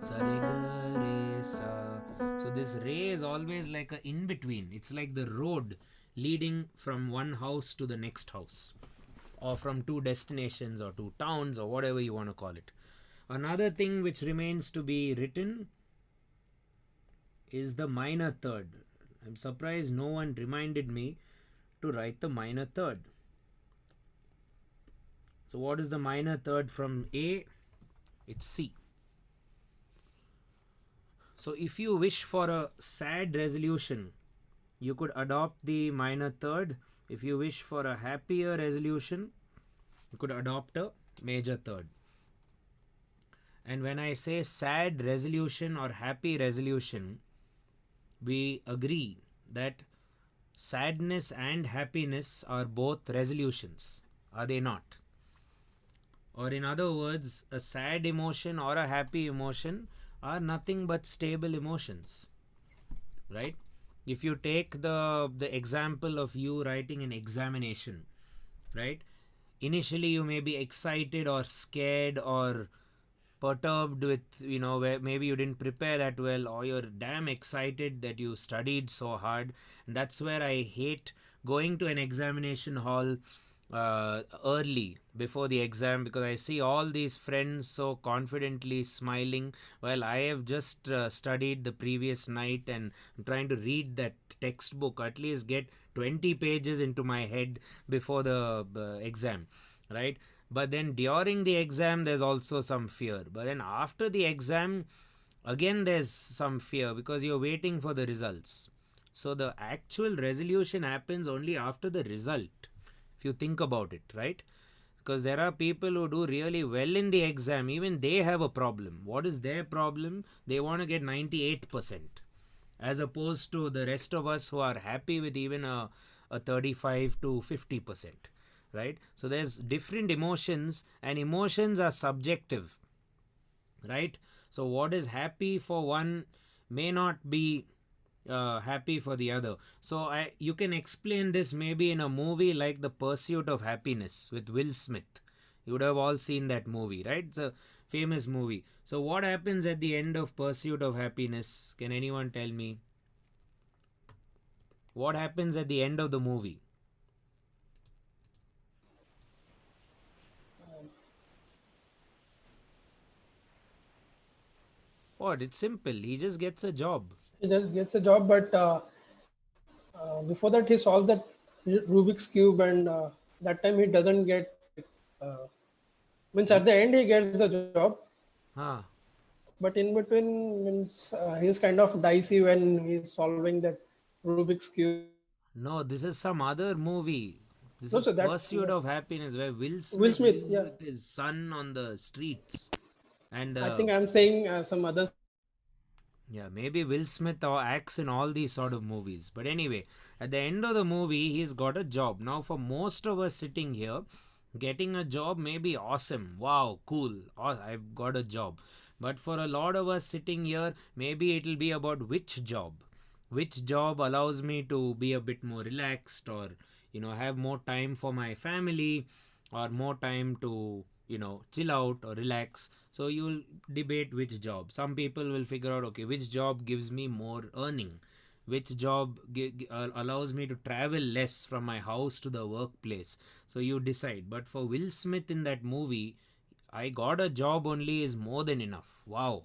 Sa re ga re sa. So this re is always like a in between. It's like the road leading from one house to the next house, or from two destinations or two towns or whatever you want to call it. Another thing which remains to be written is the minor third. I'm surprised no one reminded me to write the minor third. So what is the minor third from A? It's C. So if you wish for a sad resolution, you could adopt the minor third. If you wish for a happier resolution, you could adopt a major third. And when I say sad resolution or happy resolution, we agree that sadness and happiness are both resolutions, are they not? Or in other words, a sad emotion or a happy emotion are nothing but stable emotions, right? If you take the example of you writing an examination, right? Initially you may be excited or scared or perturbed with, you know, where maybe you didn't prepare that well, or you're damn excited that you studied so hard. And that's where I hate going to an examination hall early before the exam, because I see all these friends so confidently smiling while I have just studied the previous night and I'm trying to read that textbook, at least get 20 pages into my head before the exam, right? But then during the exam there's also some fear, but then after the exam again there's some fear because you're waiting for the results. So the actual resolution happens only after the result, if you think about it, right? Because there are people who do really well in the exam, even they have a problem. What is their problem? They want to get 98%, as opposed to the rest of us who are happy with even a 35 to 50%, right? So there's different emotions, and emotions are subjective, right? So what is happy for one may not be happy for the other. So you can explain this maybe in a movie like The Pursuit of Happiness with Will Smith. You would have all seen that movie, right? It's a famous movie. So what happens at the end of Pursuit of Happiness? Can anyone tell me? What happens at the end of the movie? What? It's simple. He just gets a job. He just gets a job, but before that he solves that Rubik's cube, and that time he doesn't get. Means at the end he gets the job, but in between means he's kind of dicey when he's solving that Rubik's cube. No, this is some other movie. This No, is sir, that- Pursuit of Happiness, where Will Smith, Will Smith, lives yeah. with his son on the streets. And I think I'm saying some other. yeah, maybe Will Smith or acts in all these sort of movies. But anyway, at the end of the movie, he's got a job. Now, for most of us sitting here, getting a job may be awesome. Wow, cool. I've got a job. But for a lot of us sitting here, maybe it'll be about which job. Which job allows me to be a bit more relaxed, or, you know, have more time for my family, or more time to, you know, chill out or relax. So you'll debate which job. Some people will figure out, okay, which job gives me more earning, which job allows me to travel less from my house to the workplace. So you decide. But for Will Smith in that movie, I got a job only is more than enough. Wow,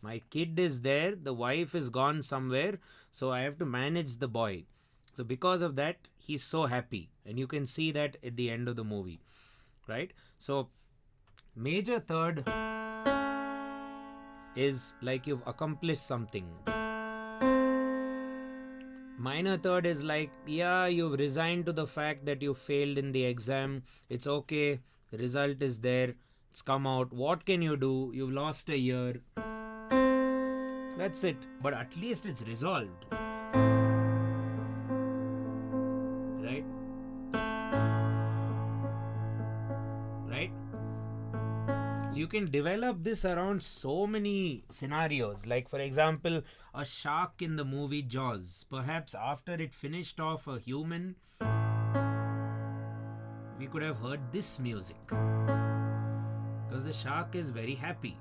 my kid is there, the wife is gone somewhere, so I have to manage the boy. So because of that, he's so happy, and you can see that at the end of the movie, right? So major third is like you've accomplished something. Minor third is like, yeah, you've resigned to the fact that you failed in the exam. It's okay. Result is there. It's come out. What can you do? You've lost a year. That's it. But at least it's resolved. Right? Right? So you can develop this around so many scenarios. Like, for example, a shark in the movie Jaws. Perhaps after it finished off a human, we could have heard this music. Because the shark is very happy.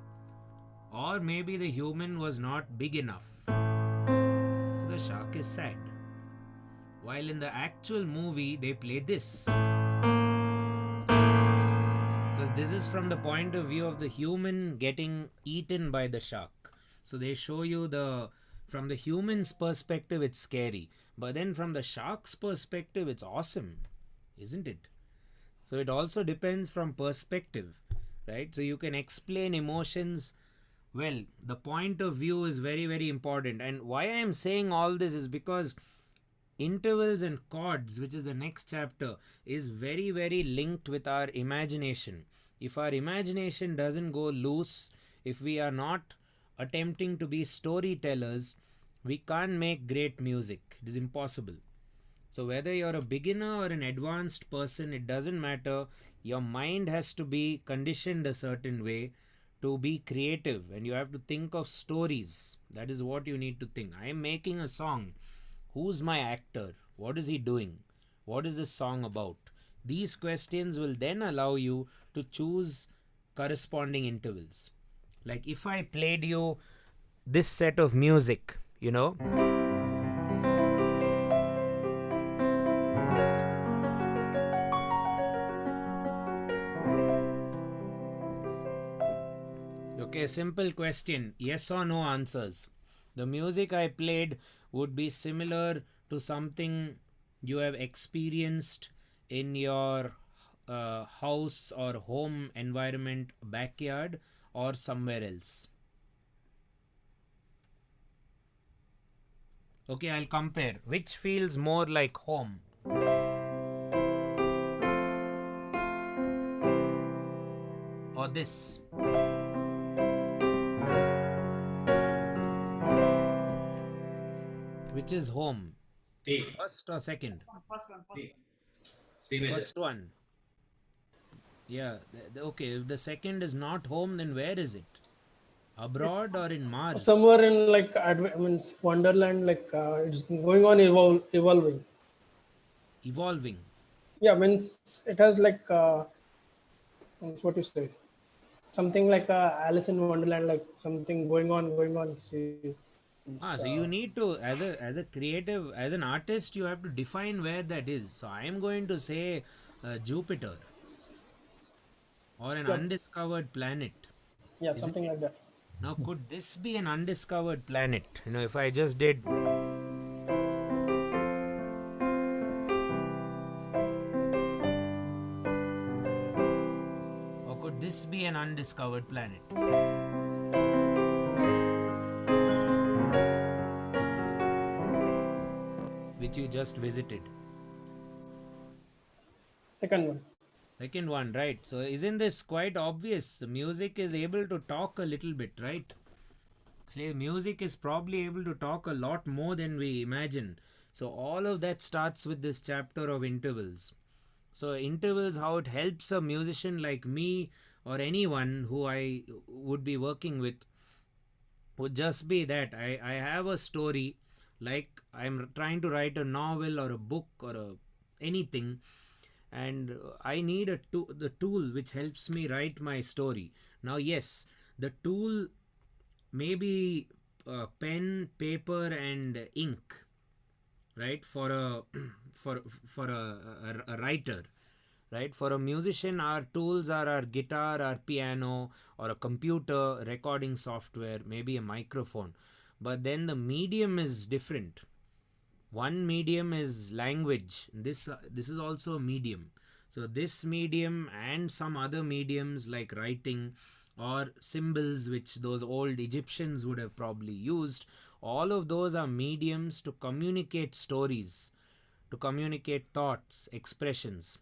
Or maybe the human was not big enough. So the shark is sad. While in the actual movie, they play this. Because this is from the point of view of the human getting eaten by the shark. So they show you from the human's perspective, it's scary. But then from the shark's perspective, it's awesome. Isn't it? So it also depends from perspective, right? So you can explain emotions. Well, the point of view is very, very important. And why I am saying all this is because intervals and chords, which is the next chapter, is very, very linked with our imagination. If our imagination doesn't go loose, if we are not attempting to be storytellers, we can't make great music. It is impossible. So whether you're a beginner or an advanced person, it doesn't matter. Your mind has to be conditioned a certain way to be creative, and you have to think of stories. That is what you need to think. I am making a song. Who's my actor? What is he doing? What is this song about? These questions will then allow you to choose corresponding intervals. Like if I played you this set of music, you know, okay, simple question, yes or no answers. The music I played would be similar to something you have experienced in your house or home environment, backyard, or somewhere else. Okay, I'll compare. Which feels more like home? Or this? Which is home? C. First or second? C. C major. First one. Yeah, okay. If the second is not home, then where is it? Abroad or in Mars? Somewhere in like means Wonderland, like it's going on evolving. Evolving. Yeah, means it has like what you say, something like Alice in Wonderland, like something going on. See, So you need to, as a creative, as an artist, you have to define where that is. So I am going to say Jupiter or an undiscovered planet. Yeah, something like that. Now, could this be an undiscovered planet? You know, if I just did. Or could this be an undiscovered planet? Which you just visited. Second one. Second one, right? So isn't this quite obvious? The music is able to talk a little bit, right? Music is probably able to talk a lot more than we imagine. So all of that starts with this chapter of intervals. So intervals, how it helps a musician like me or anyone who I would be working with, would just be that I have a story, like I'm trying to write a novel or a book or anything, and I need the tool which helps me write my story. Now, yes, the tool may be pen, paper, and ink, right? For a writer, right? For a musician, our tools are our guitar, our piano, or a computer, recording software, maybe a microphone. But then the medium is different. One medium is language. This is also a medium. So this medium and some other mediums like writing or symbols, which those old Egyptians would have probably used, all of those are mediums to communicate stories, to communicate thoughts, expressions,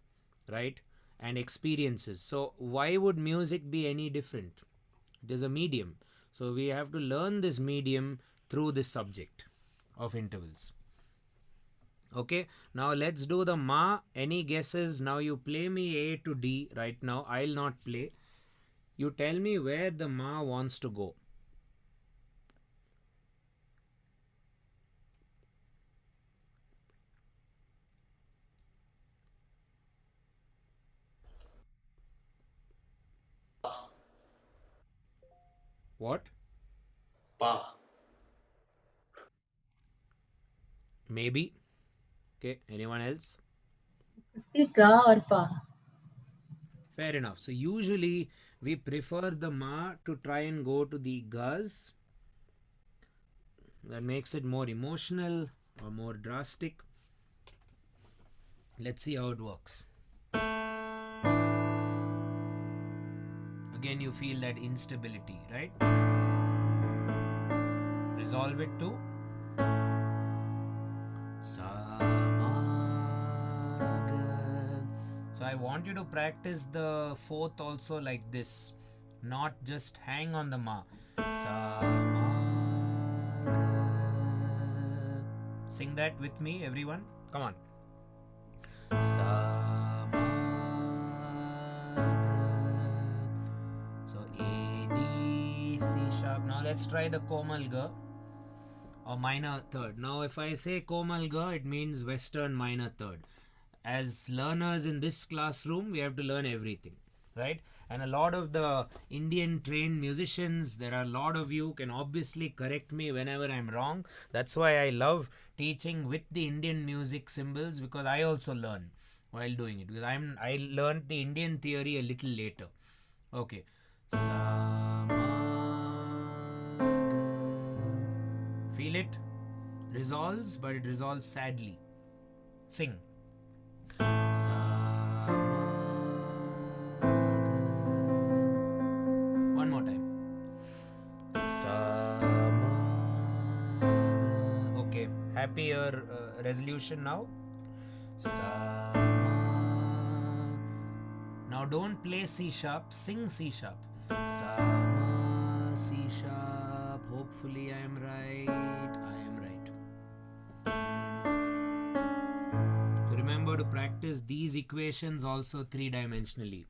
right, and experiences. So why would music be any different? It is a medium. So we have to learn this medium through this subject of intervals. Okay, now let's do the ma. Any guesses? Now you play me A to D right now. I'll not play. You tell me where the ma wants to go. What? Pa. Maybe. Okay, anyone else? Ga or pa? Fair enough. So usually we prefer the ma to try and go to the gas. That makes it more emotional or more drastic. Let's see how it works. Again, you feel that instability, right? Resolve it to sa ma ga. So I want you to practice the fourth also like this, not just hang on the ma. Sa ma ga. Sing that with me, everyone. Come on. Sa ma ga. So A D C sharp. Now let's try the Komal Ga or minor third. Now if I say Komal Ga, it means Western minor third. As learners in this classroom, we have to learn everything, right? And a lot of the Indian trained musicians, there are a lot of you, can obviously correct me whenever I'm wrong. That's why I love teaching with the Indian music symbols, because I also learn while doing it, because I learned the Indian theory a little later. Okay. Sa ma ga. Feel it? Resolves, but it resolves sadly. Sing. Sa ma ga. One more time. Sa ma ga. Okay. Happier resolution now. Sa ma. Now don't play C sharp, sing C sharp. Sa ma C sharp. Hopefully I am right. I am right. So remember to practice these equations also three-dimensionally.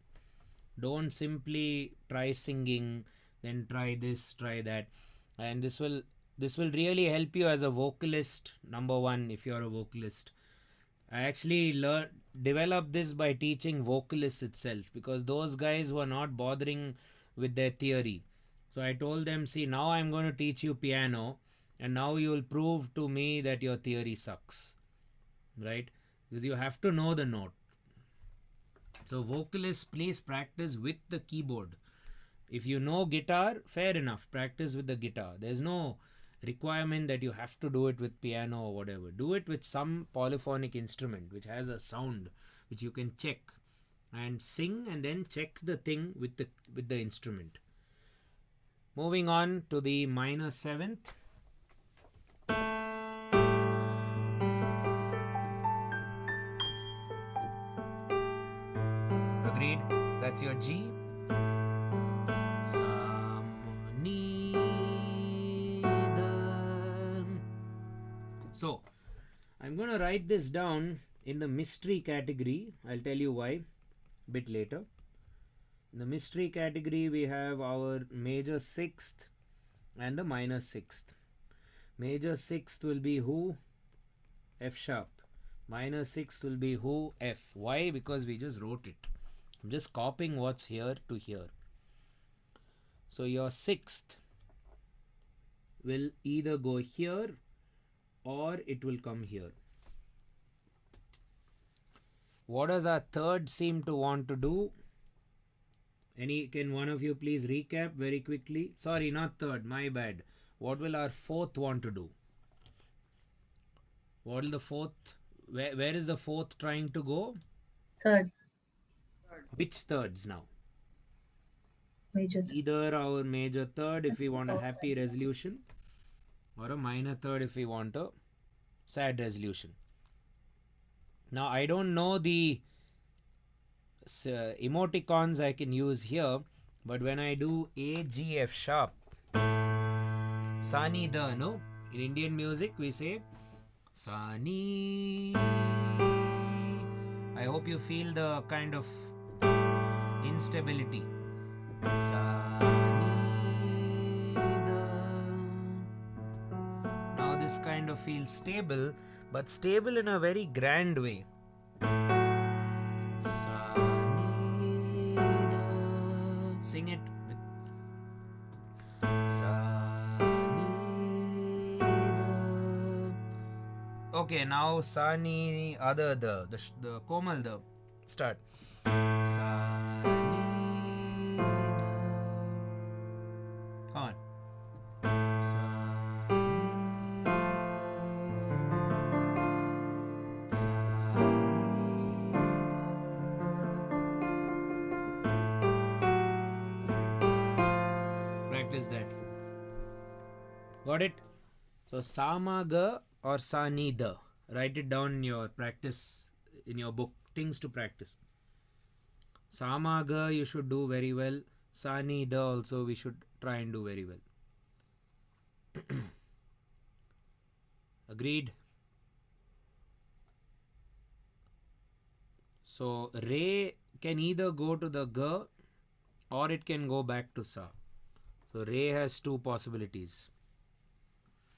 Don't simply try singing, then try this, try that. And this will really help you as a vocalist. Number one, if you're a vocalist. I actually developed this by teaching vocalists itself, because those guys were not bothering with their theory. So I told them, see, now I'm going to teach you piano, and now you will prove to me that your theory sucks, right? Because you have to know the note. So vocalists, please practice with the keyboard. If you know guitar, fair enough, practice with the guitar. There's no requirement that you have to do it with piano or whatever. Do it with some polyphonic instrument which has a sound which you can check, and sing and then check the thing with the instrument. Moving on to the minor seventh. Agreed? That's your G. Sa ni da. So I'm going to write this down in the mystery category. I'll tell you why a bit later. In the mystery category, we have our major sixth and the minor sixth. Major sixth will be who? F sharp. Minor sixth will be who? F. Why? Because we just wrote it. I'm just copying what's here to here. So your sixth will either go here or it will come here. What does our third seem to want to do? Can one of you please recap very quickly? Sorry, not third, my bad. What will our fourth want to do? What will the fourth, where is the fourth trying to go? Third, Which thirds now? major. Either our major third if we want a happy resolution, or a minor third if we want a sad resolution. Now I don't know the emoticons I can use here, but when I do A, G, F sharp, sa ni da, no? In Indian music we say sa ni. I hope you feel the kind of instability. Sa ni da. Now this kind of feels stable, but stable in a very grand way. Sa ni da. Sing it with sa ni da. Okay, now sa ni other the komal the. Start. Sa ni da. On. Sa ni da. Sa ni da. Practice that. Got it? So sama ga or sa ni da. Write it down in your practice, in your book, things to practice. Sama ga you should do very well. Sa ni da also we should try and do very well. Agreed? So re can either go to the ga or it can go back to sa. So re has two possibilities.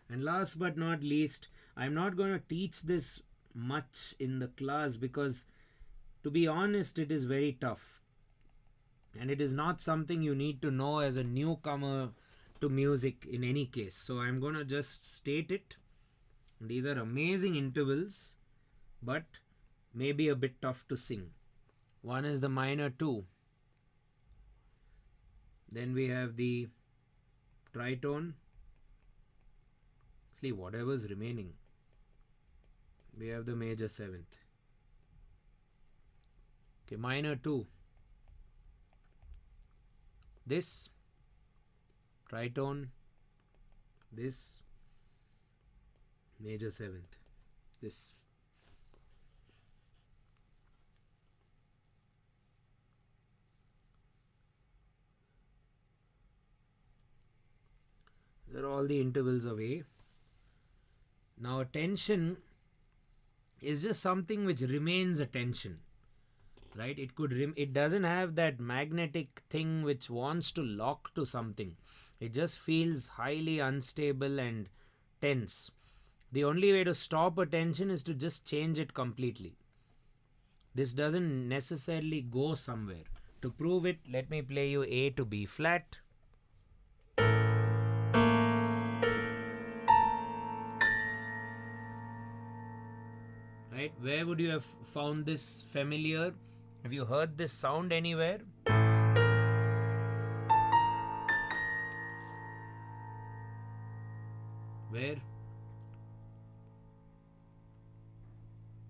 And last but not least, I'm not going to teach this much in the class because, to be honest, it is very tough. And it is not something you need to know as a newcomer to music in any case. So I'm going to just state it. These are amazing intervals, but maybe a bit tough to sing. One is the minor 2. Then we have the tritone. See, whatever's remaining. We have the major 7th. Okay, minor 2. This tritone, this major 7th, this. These are all the intervals of A. Now a tension is just something which remains a tension, right? It doesn't have that magnetic thing which wants to lock to something. It just feels highly unstable and tense. The only way to stop a tension is to just change it completely. This doesn't necessarily go somewhere. To prove it, let me play you A to B flat. Right? Where would you have found this familiar? Have you heard this sound anywhere? Where?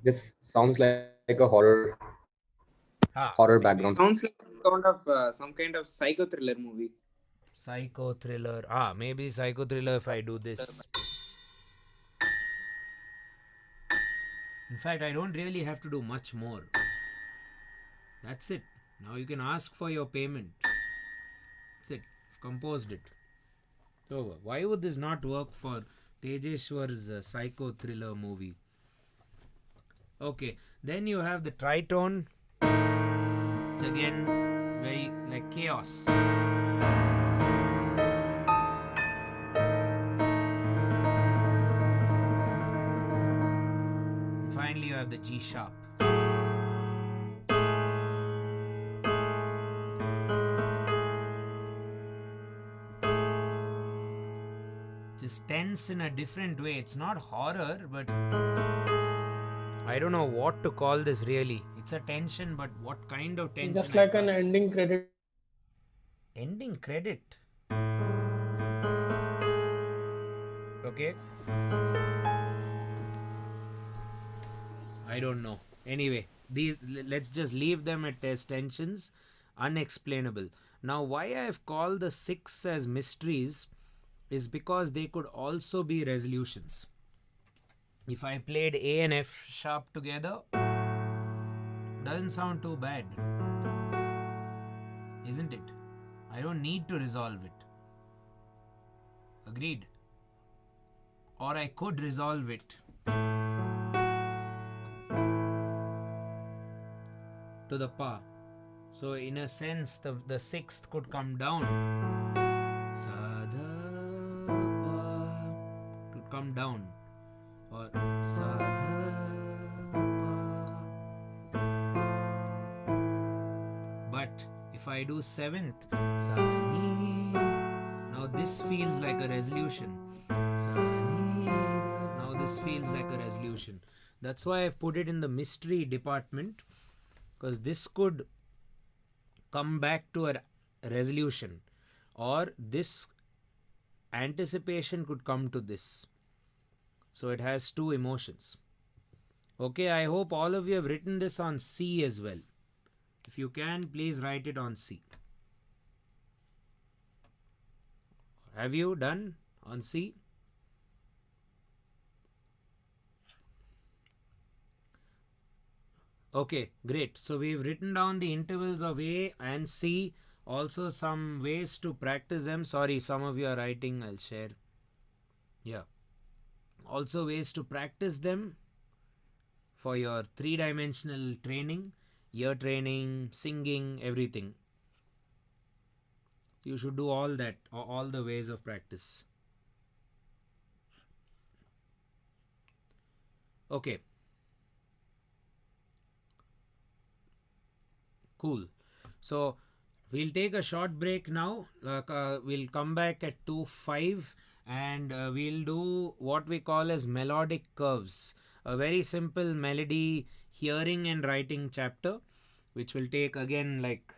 This sounds like a horror background. Sounds like some kind of psycho thriller movie. Psycho thriller. Maybe psycho thriller if I do this. In fact, I don't really have to do much more. That's it. Now you can ask for your payment. That's it. I've composed it. So why would this not work for Tejeshwar's psycho thriller movie? Okay, then you have the tritone. It's again very like chaos. And finally, you have the G sharp. Just tense in a different way. It's not horror, but I don't know what to call this really. It's a tension, but what kind of tension? Just I like an can't- ending credit. ending credit. Okay. I don't know. Anyway, let's just leave them at test tensions, unexplainable. Now, why I have called the 6 as mysteries is because they could also be resolutions. If I played A and F sharp together, doesn't sound too bad, isn't it? I don't need to resolve it. Agreed? Or I could resolve it to the pa. So in a sense, the 6th could come down. Sa dha pa could come down, or sa dha pa. But if I do 7th, sa ni, now this feels like a resolution. Sa ni dha, now this feels like a resolution. That's why I've put it in the mystery department, because this could come back to a resolution, or this anticipation could come to this. So it has two emotions. Okay, I hope all of you have written this on C as well. If you can, please write it on C. Have you done on C? Okay, great. So we've written down the intervals of A and C, also some ways to practice them. Sorry, some of you are writing, I'll share. Yeah. Also ways to practice them for your 3-dimensional training, ear training, singing, everything. You should do all that, all the ways of practice. Okay. Cool. So we'll take a short break now. We'll come back at 2:05 and we'll do what we call as melodic curves. A very simple melody hearing and writing chapter, which will take again like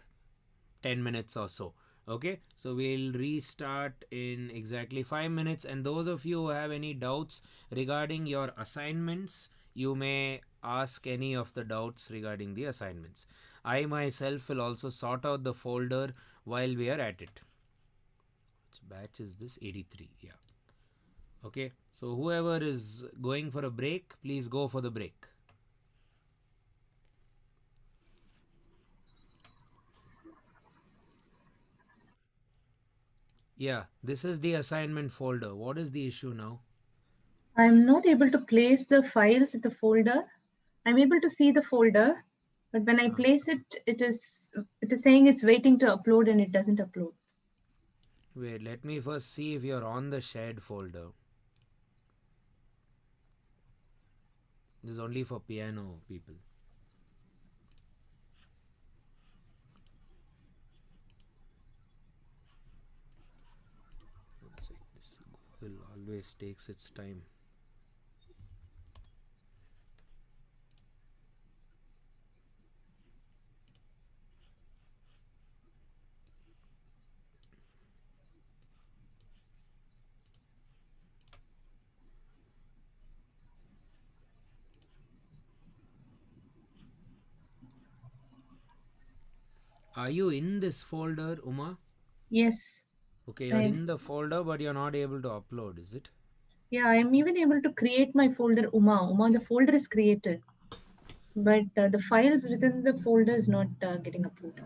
10 minutes or so. Okay, so we'll restart in exactly 5 minutes, and those of you who have any doubts regarding your assignments, you may ask any of the doubts regarding the assignments. I myself will also sort out the folder while we are at it. Which batch is this? 83. Yeah. Okay, so whoever is going for a break, please go for the break. Yeah, this is the assignment folder. What is the issue now? I'm not able to place the files in the folder. I'm able to see the folder, but when I place it, it is saying it's waiting to upload and it doesn't upload. Wait, let me first see if you're on the shared folder. This is only for piano people. One sec, this Google always takes its time. Are you in this folder, Uma? Yes. Okay, you're in the folder, but you're not able to upload, is it? Yeah, I'm even able to create my folder Uma. The folder is created, but the files within the folder is not getting uploaded.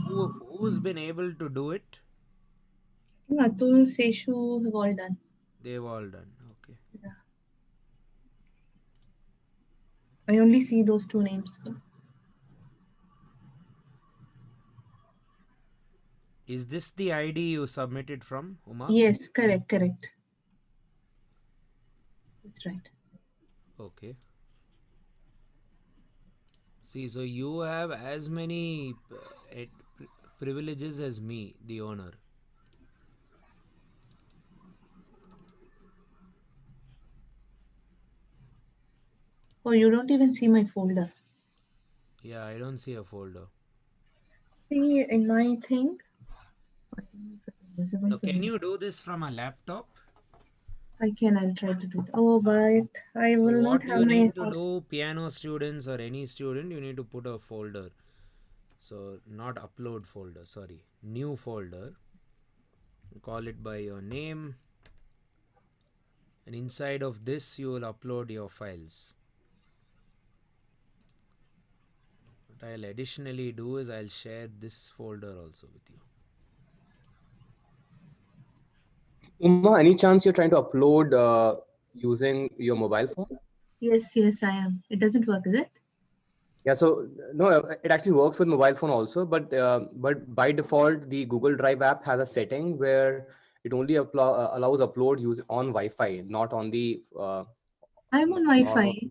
Who's been able to do it? I think Atul, Seshu have all done. They've all done. Okay. Yeah. I only see those two names. Is this the ID you submitted from, Uma? Yes, correct. That's right. Okay. See, so you have as many privileges as me, the owner. Oh, you don't even see my folder. Yeah, I don't see a folder. See in my thing. I don't know if it is visible So to can you. you do this from a laptop? I'll try to do that. Oh, but I So will not what have you my. need to do, piano students or any student, you need to put a folder. So not upload folder, sorry, new folder. Call it by your name, and inside of this you will upload your files. What I'll additionally do is I'll share this folder also with you. Uma, any chance you're trying to upload using your mobile phone? Yes, I am. It doesn't work, is it? Yeah, so no, it actually works with mobile phone also, but by default, the Google Drive app has a setting where it only allows upload use on Wi-Fi, not on the I'm on not on. Wi-Fi.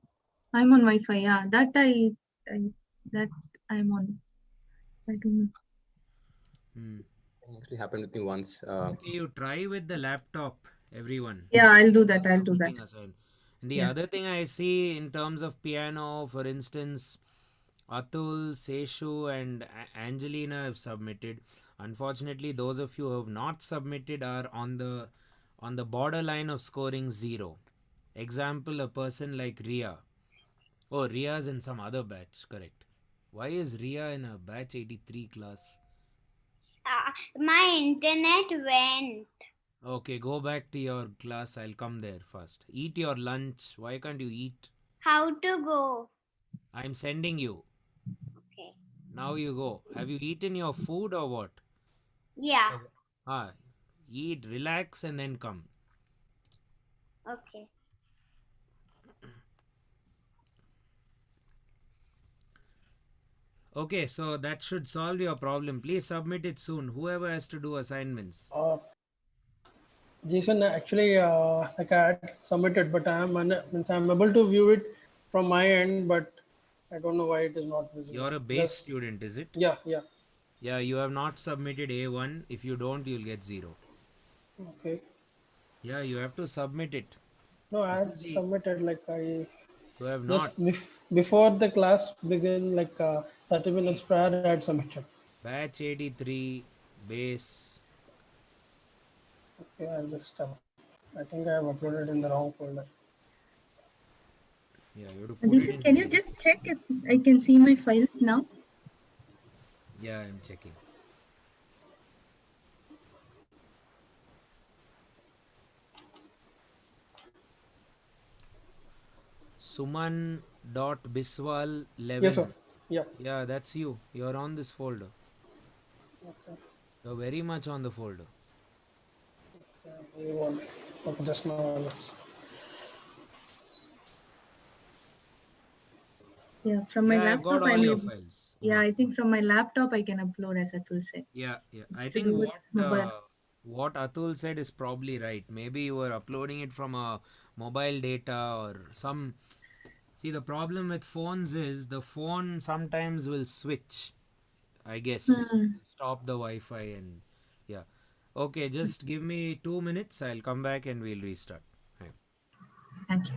I'm on Wi-Fi. Yeah, that that I'm on. I don't know. It actually happened with me once. Okay, you try with the laptop, everyone. Yeah, I'll do that. Before I'll do that. submitting assignment. And the Yeah. other thing I see in terms of piano, for instance, Atul, Seshu, and Angelina have submitted. Unfortunately, those of you who have not submitted are on the borderline of scoring 0. Example, a person like Ria. Oh, Ria's in some other batch, correct. Why is Ria in a batch 83 class? My internet went. Okay, go back to your class. I'll come there first. Eat your lunch. Why can't you eat? How to go? I'm sending you. Okay. Now you go. Have you eaten your food or what? Yeah. Ah, eat, relax, and then come. Okay. Okay, so that should solve your problem. Please submit it soon. Whoever has to do assignments. Jason, actually, like I had submitted, but means I'm able to view it from my end, but I don't know why it is not visible. You're a base student, is it? Yeah. Yeah, you have not submitted A1. If you don't, you'll get 0. Okay. Yeah, you have to submit it. No, I had submitted like I You have just not. before the class began, like 30 minutes prior, I had submitted. Batch 83, base. Okay, I'll just I think I have uploaded in the wrong folder. Yeah, you have to put it Abhishek, in. can you just check if I can see my files now? Yeah, I'm checking. Suman.biswal 11. Yes, sir. Yeah. Yeah, that's you. You're on this folder. Okay. You're very much on the folder. Okay, just now I was. Yeah, from my Yeah, I've laptop, got all I'm your able. files. Yeah, I think from my laptop I can upload, as Atul said. Yeah. It's I to think do with mobile. what Atul said is probably right. Maybe you were uploading it from a mobile data or some. See, the problem with phones is the phone sometimes will switch. I guess stop the Wi-Fi and yeah. Okay, just give me 2 minutes. I'll come back and we'll restart. Right. Thank you.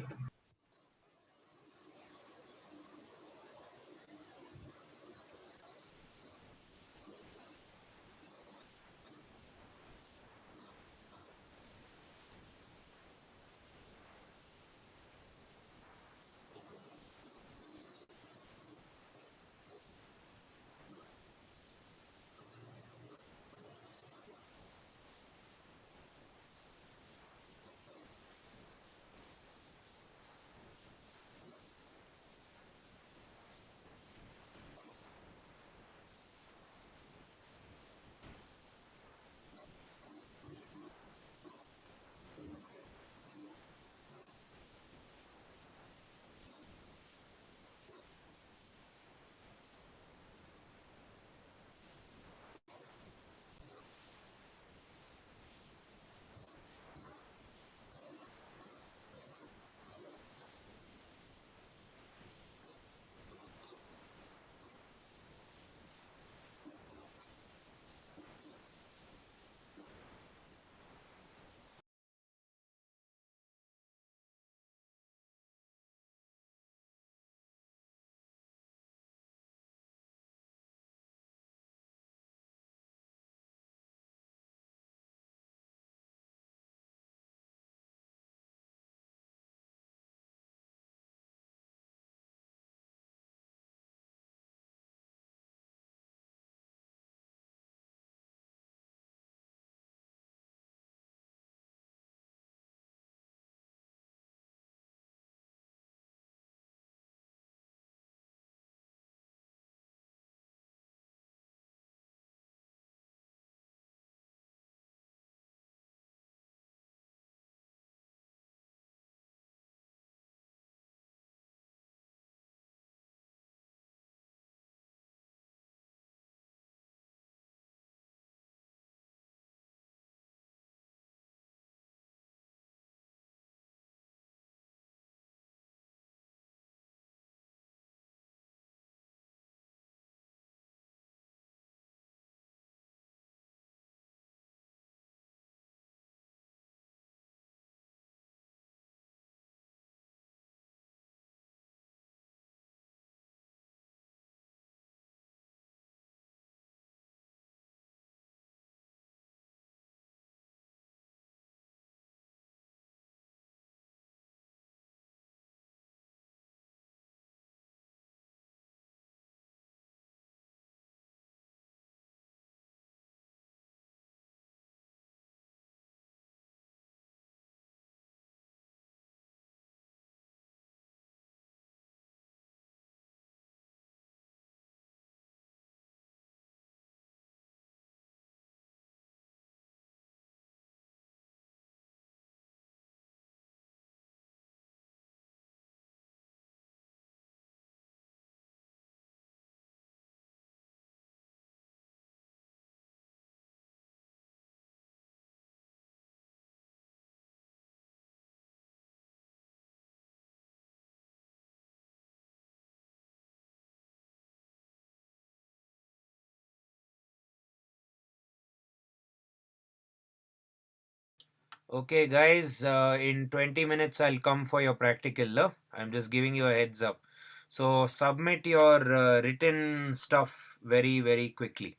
Okay, guys, in 20 minutes I'll come for your practical. I'm just giving you a heads up. So submit your written stuff very, very quickly.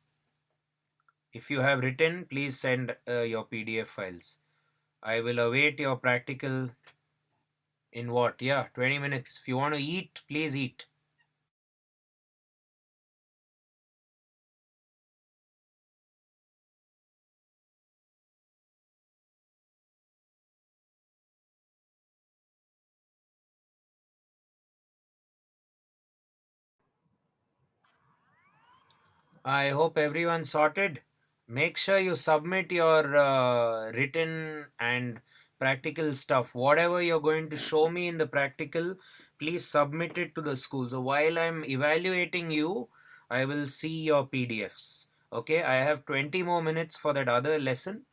If you have written, please send your PDF files. I will await your practical in what? Yeah, 20 minutes. If you want to eat, please eat. I hope everyone sorted. Make sure you submit your written and practical stuff. Whatever you're going to show me in the practical, please submit it to the school. So while I'm evaluating you, I will see your PDFs. Okay, I have 20 more minutes for that other lesson.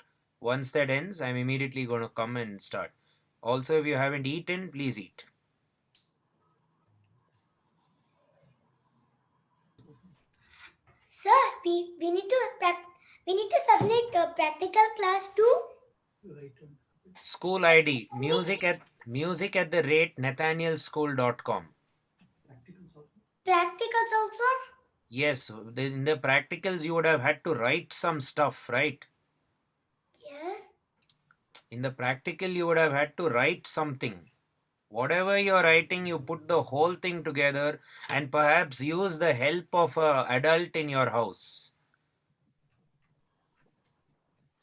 Once that ends, I'm immediately going to come and start. Also, if you haven't eaten, please eat. Sir, we need to submit a practical class too. School ID music at the rate nathanielschool.com. Practicals also. Yes, in the practicals you would have had to write some stuff, right? Yes. In the practical you would have had to write something. Whatever you're writing, you put the whole thing together and perhaps use the help of an adult in your house.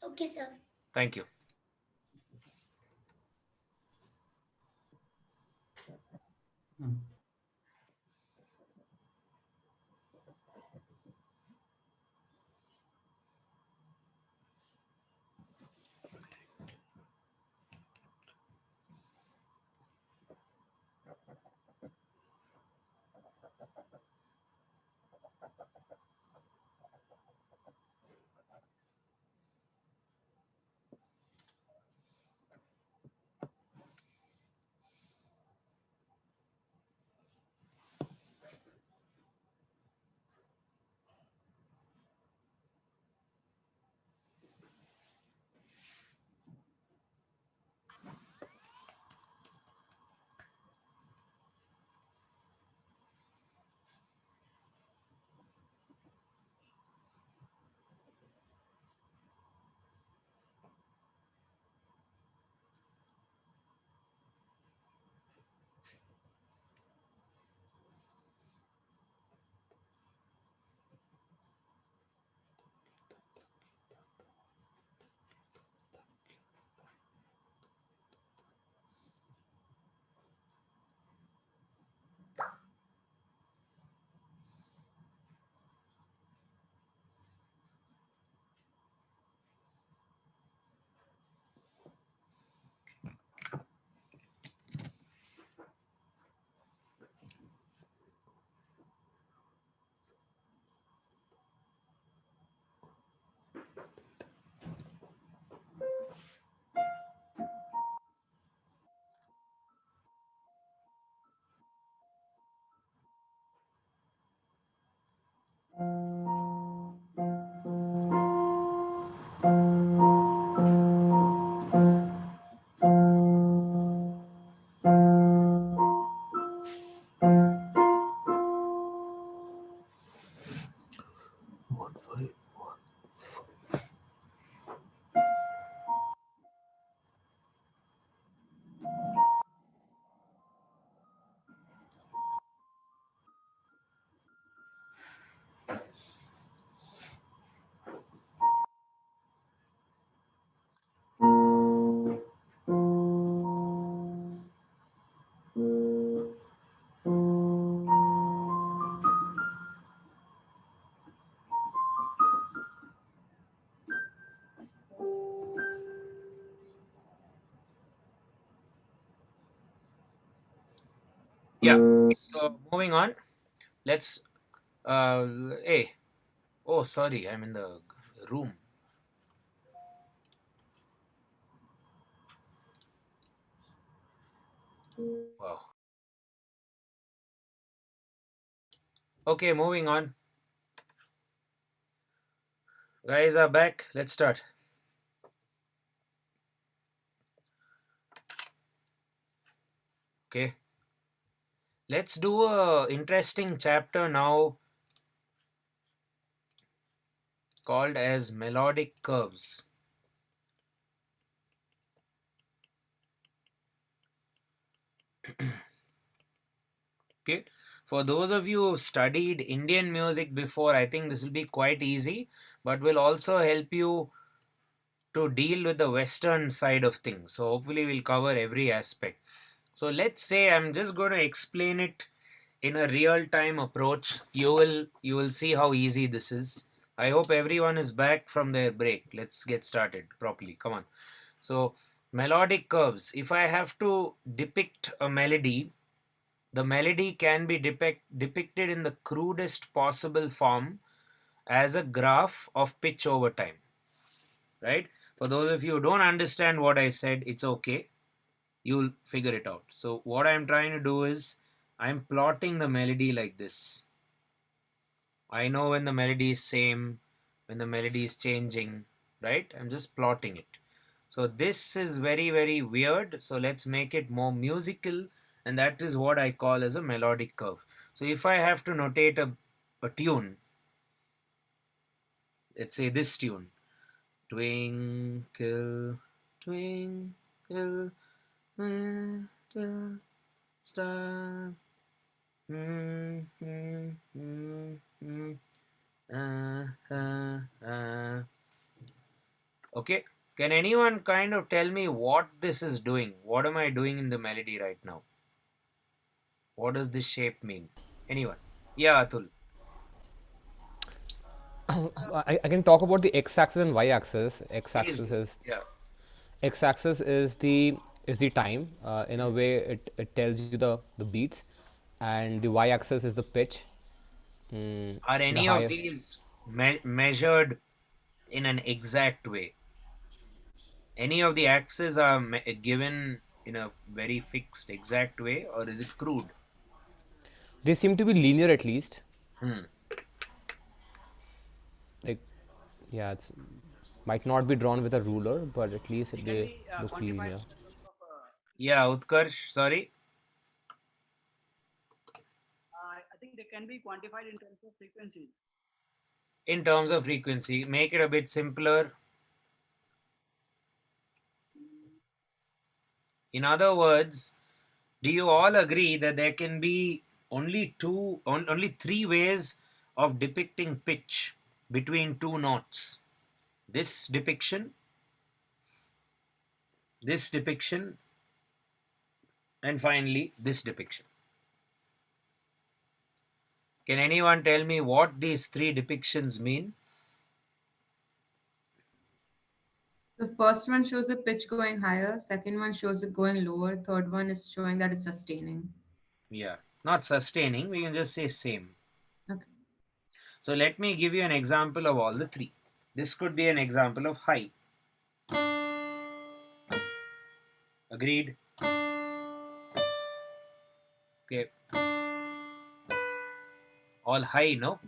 Okay, sir. Thank you. Yeah. So moving on, let's hey. Oh, sorry, I'm in the room. Wow. Okay, moving on. Guys are back. Let's start. Okay. Let's do a interesting chapter now called as melodic curves. Okay. For those of you who studied Indian music before, I think this will be quite easy, but will also help you to deal with the Western side of things. So hopefully we'll cover every aspect. So let's say I'm just going to explain it in a real-time approach. You will see how easy this is. I hope everyone is back from their break. Let's get started properly. Come on. So melodic curves. If I have to depict a melody, the melody can be depicted in the crudest possible form as a graph of pitch over time. Right? For those of you who don't understand what I said, it's okay. You'll figure it out. So what I'm trying to do is I'm plotting the melody like this. I know when the melody is same, when the melody is changing, right? I'm just plotting it. So this is very, very weird. So let's make it more musical, and that is what I call as a melodic curve. So if I have to notate a tune, let's say this tune. Twinkle, twinkle, little star. Okay, can anyone kind of tell me what this is doing? What am I doing in the melody right now? What does this shape mean? Anyone? Yeah, Atul. I can talk about the x-axis and y-axis. Please do. Yeah. X-axis is the time. In a way, it tells you the beats, and the y-axis is the pitch. Are The any of higher. these measured in an exact way? Any of the axes are given in a very fixed, exact way, or is it crude? They seem to be linear at least. Like, yeah, it's might not be drawn with a ruler, but at least they look linear. Yeah, Utkarsh, sorry. I think they can be quantified in terms of frequencies. In terms of frequency, make it a bit simpler. In other words, do you all agree that there can be only three ways of depicting pitch between two notes? This depiction, and finally this depiction. Can anyone tell me what these three depictions mean? The first one shows the pitch going higher, second one shows it going lower, third one is showing that it's sustaining. Yeah, not sustaining, we can just say same. Okay. So let me give you an example of all the three. This could be an example of high. Agreed? Okay. All high, no?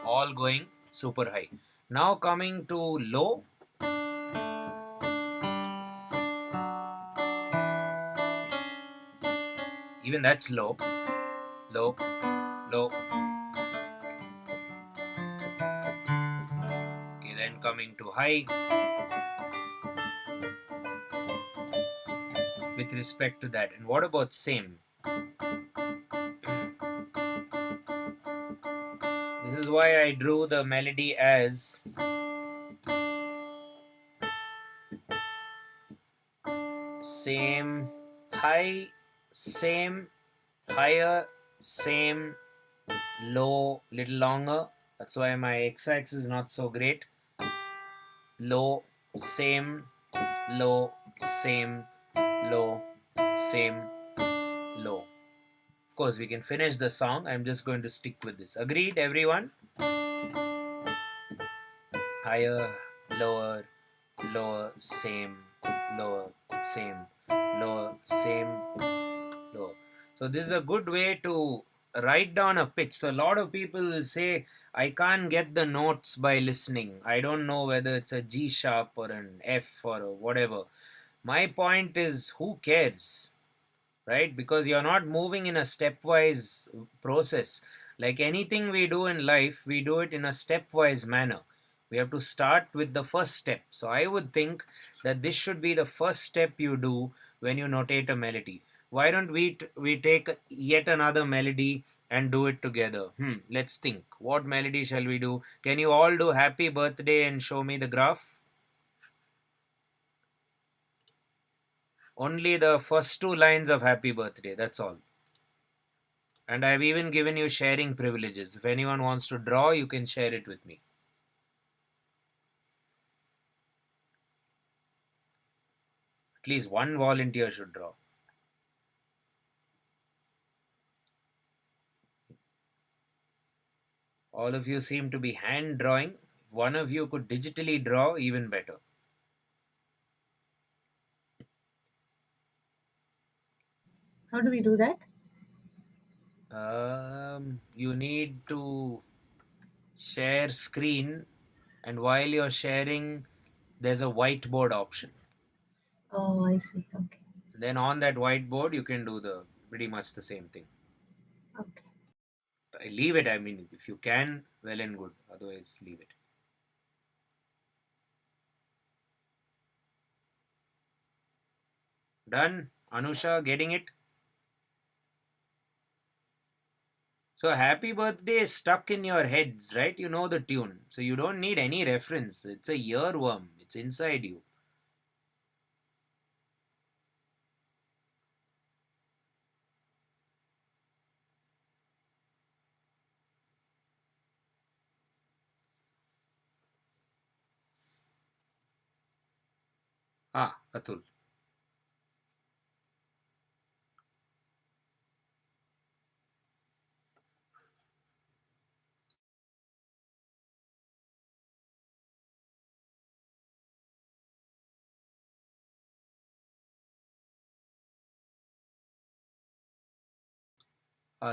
All going super high. Now coming to low. Even that's low. Low, low. Okay, then coming to high. With respect to that. And what about same? This is why I drew the melody as same, high, same, higher, same, low, little longer. That's why my x-axis is not so great. Low, same, low, same, low, same, low. Of course, we can finish the song. I'm just going to stick with this. Agreed, everyone? Higher, lower, lower, same, lower, same, lower, same, lower. So this is a good way to write down a pitch. So a lot of people will say, I can't get the notes by listening. I don't know whether it's a G sharp or an F or a whatever. My point is, who cares? Right? Because you're not moving in a stepwise process. Like anything we do in life, we do it in a stepwise manner. We have to start with the first step. So I would think that this should be the first step you do when you notate a melody. Why don't we take yet another melody and do it together? Let's think. What melody shall we do? Can you all do happy birthday and show me the graph? Only the first two lines of happy birthday, that's all. And I've even given you sharing privileges. If anyone wants to draw, you can share it with me. At least one volunteer should draw. All of you seem to be hand drawing. If one of you could digitally draw, even better. How do we do that? You need to share screen, and while you're sharing, there's a whiteboard option. Oh, I see. Okay. Then on that whiteboard, you can do pretty much the same thing. Okay. I leave it. I mean, if you can, well and good. Otherwise, leave it. Done? Anusha, getting it? So happy birthday is stuck in your heads, right? You know the tune. So you don't need any reference. It's a earworm. It's inside you. Atul.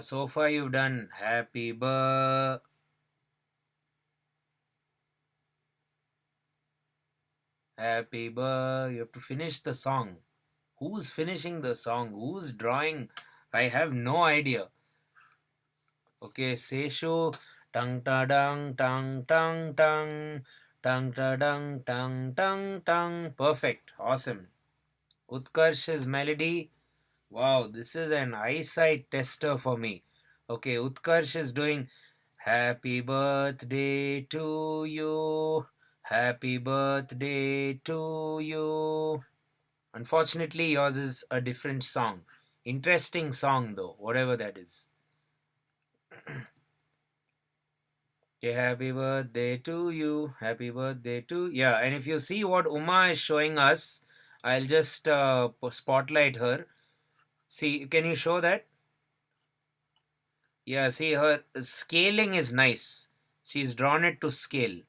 So far you've done happy birthday. Happy birthday. You have to finish the song. Who's finishing the song? Who's drawing? I have no idea. Okay, Seshu. Tang ta dang tang tang tang. Tang ta dang tang tang tang. Perfect. Awesome. Utkarsh's melody. Wow, this is an eyesight tester for me. Okay, Utkarsh is doing happy birthday to you. Happy birthday to you. Unfortunately, yours is a different song. Interesting song though, whatever that is. Okay, happy birthday to you. Happy birthday to... Yeah, and if you see what Uma is showing us, I'll just spotlight her. See, can you show that? Yeah, see, her scaling is nice. She's drawn it to scale.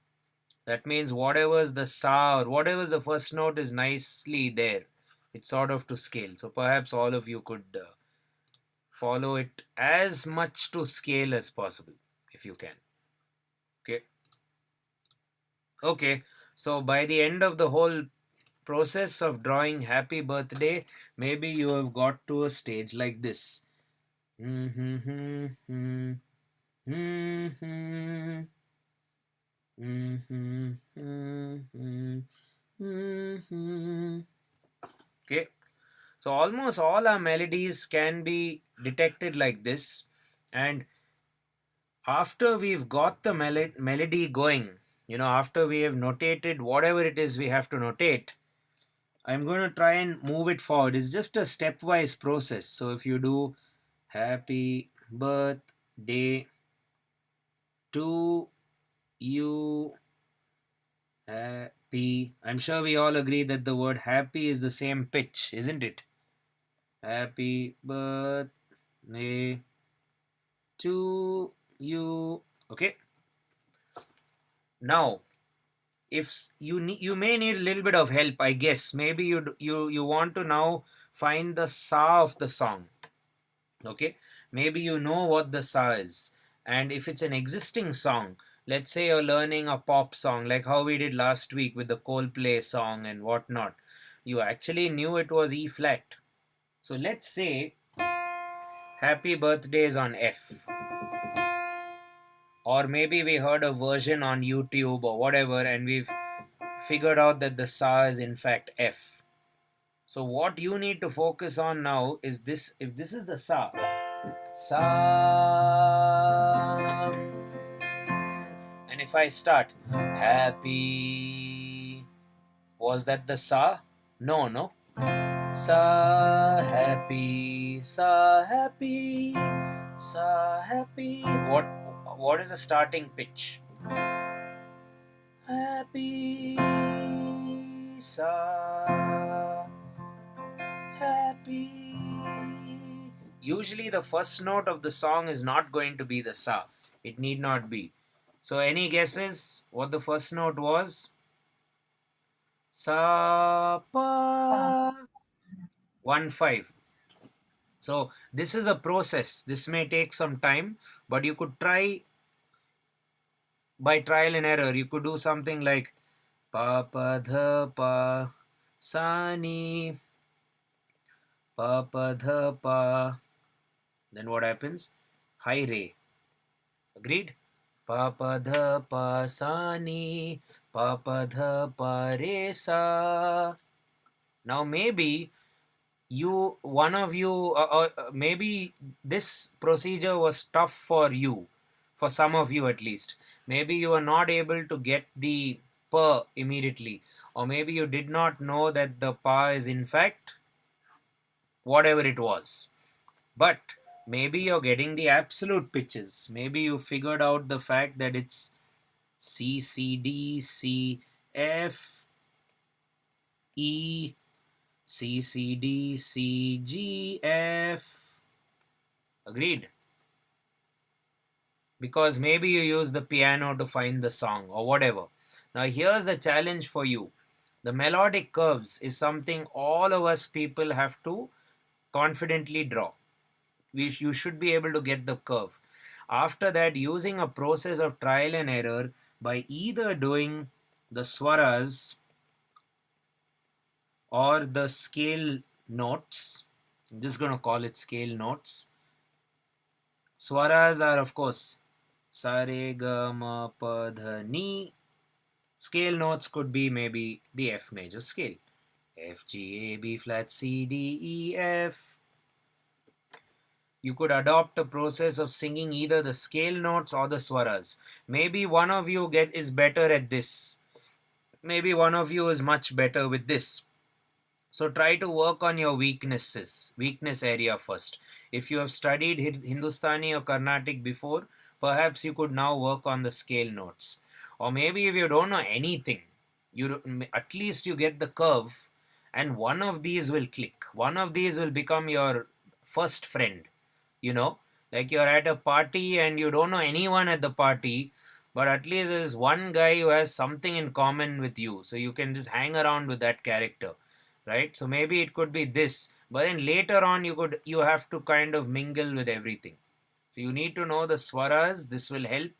That means whatever's the sa or whatever's the first note is nicely there. It's sort of to scale. So perhaps all of you could follow it as much to scale as possible, if you can. Okay. Okay. So by the end of the whole process of drawing happy birthday, maybe you have got to a stage like this. Okay, so almost all our melodies can be detected like this, and after we've got the melody going, after we have notated whatever it is we have to notate, I'm going to try and move it forward. It's just a stepwise process. So if you do happy birthday to you, happy. I'm sure we all agree that the word happy is the same pitch, isn't it? Happy birthday to you. Okay. Now, if you may need a little bit of help, I guess. Maybe you want to now find the sa of the song. Okay. maybe you know what the sa is. And if it's an existing song, let's say you're learning a pop song, like how we did last week with the Coldplay song and whatnot, you actually knew it was E flat. So let's say Happy Birthday is on F. Or maybe we heard a version on YouTube or whatever, and we've figured out that the sa is in fact F. So what you need to focus on now is this. If this is the sa, and if I start happy, was that the sa? No. Sa happy, sa happy, sa happy. What is the starting pitch? Happy, sa happy. Usually the first note of the song is not going to be the sa. It need not be. So any guesses what the first note was? Sa pa 1-5. So this is a process. This may take some time, but you could try by trial and error. You could do something like pa pa dha pa sa ni pa pa dha pa. Then what happens? High re. Agreed? Pa pa dha pa sa ni pa pa dha pa re sa. Now maybe maybe this procedure was tough for you, for some of you at least. Maybe you were not able to get the pa immediately, or maybe you did not know that the pa is in fact whatever it was. But maybe you're getting the absolute pitches. Maybe you figured out the fact that it's C, C, D, C, F, E, C, C, D, C, G, F. Agreed? Because maybe you use the piano to find the song or whatever. Now here's the challenge for you. The melodic curves is something all of us people have to confidently draw. You should be able to get the curve. After that, using a process of trial and error by either doing the swaras or the scale notes. I'm just going to call it scale notes. Swaras are, of course, sa re ga ma pa dha ni. Scale notes could be maybe the F major scale. F, G, A, B flat, C, D, E, F. You could adopt a process of singing either the scale notes or the swaras. Maybe one of you is better at this. Maybe one of you is much better with this. So try to work on your weakness area first. If you have studied Hindustani or Carnatic before, perhaps you could now work on the scale notes. Or maybe if you don't know anything, at least you get the curve, and one of these will click. One of these will become your first friend. Like you're at a party and you don't know anyone at the party, but at least there's one guy who has something in common with you. So you can just hang around with that character. Right? So maybe it could be this, but then later on you have to kind of mingle with everything. So you need to know the swaras, this will help.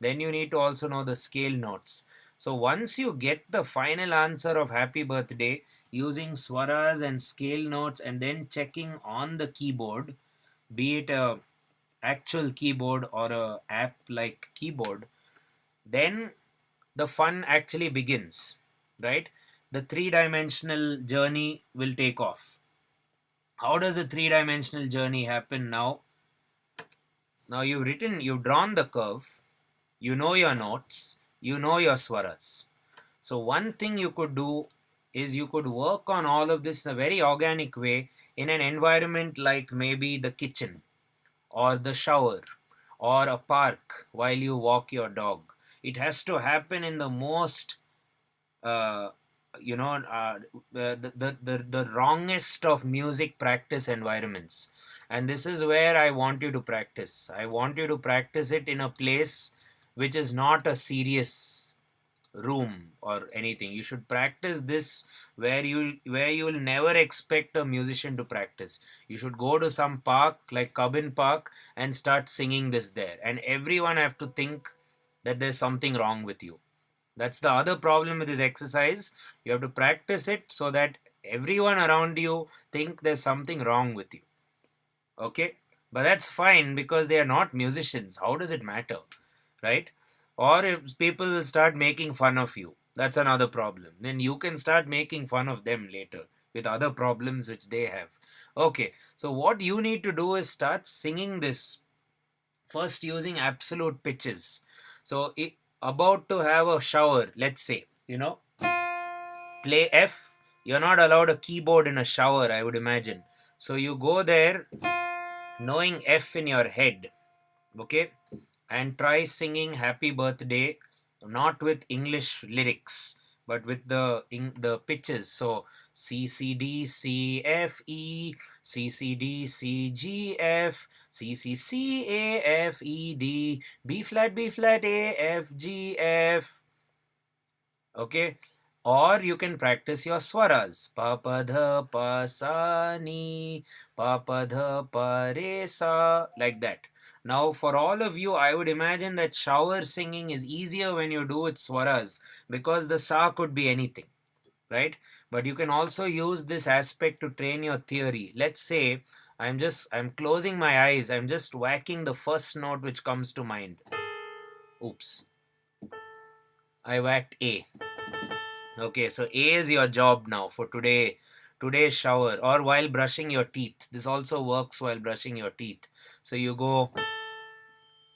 Then you need to also know the scale notes. So once you get the final answer of happy birthday using swaras and scale notes and then checking on the keyboard, be it a actual keyboard or a app like keyboard, then the fun actually begins, right? The three-dimensional journey will take off. How does the three-dimensional journey happen now? Now you've drawn the curve, you know your notes, you know your swaras. So one thing you could do is you could work on all of this in a very organic way in an environment like maybe the kitchen or the shower or a park while you walk your dog. It has to happen in the most the wrongest of music practice environments, and this is where I want you to practice. I want you to practice it in a place which is not a serious room or anything. You should practice this where you'll never expect a musician to practice. You should go to some park like Cubbon Park and start singing this there, and everyone have to think that there's something wrong with you. That's the other problem with this exercise. You have to practice it so that everyone around you think there's something wrong with you. Okay, but that's fine because they are not musicians. How does it matter, right? Or if people will start making fun of you, that's another problem. Then you can start making fun of them later with other problems which they have. Okay, so what you need to do is start singing this first using absolute pitches. So about to have a shower, let's say, play F. You're not allowed a keyboard in a shower, I would imagine. So you go there knowing F in your head, okay, and try singing Happy Birthday, not with English lyrics, but with the pitches. So C C D C F E, C C D C G F, C C C A F E D, B flat A F G F. Okay, or you can practice your swaras. Pa pa dha pa sa ni, pa pa dha pa re sa, like that. Now for all of you, I would imagine that shower singing is easier when you do it swaras because the sa could be anything, right? But you can also use this aspect to train your theory. Let's say I'm closing my eyes, I'm just whacking the first note which comes to mind. Oops, I whacked A. Okay, so A is your job now for today's shower, or while brushing your teeth. This also works while brushing your teeth. So you go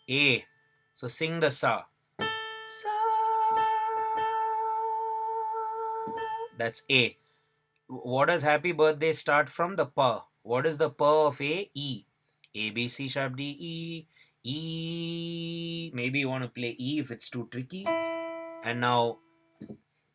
A. So sing the sa. Sa. That's A. What does Happy Birthday start from? The pa. What is the pa of A? E. A, B, C sharp, D, E. E. Maybe you want to play E if it's too tricky. And now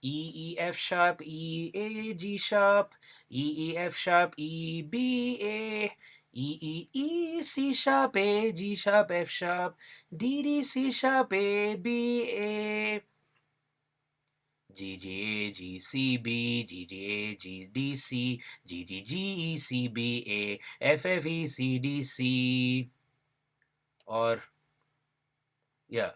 E, E, F sharp, E, A, G sharp, E, E, F sharp, E, B, A, E, E, E, C sharp, A, G sharp, F sharp, D, D, C sharp, A, B, A, G, G, A, G, C, B, G, G, A, G, D, C, G, G, G, E, C, B, A, F, F, E, C, D, C, or, yeah,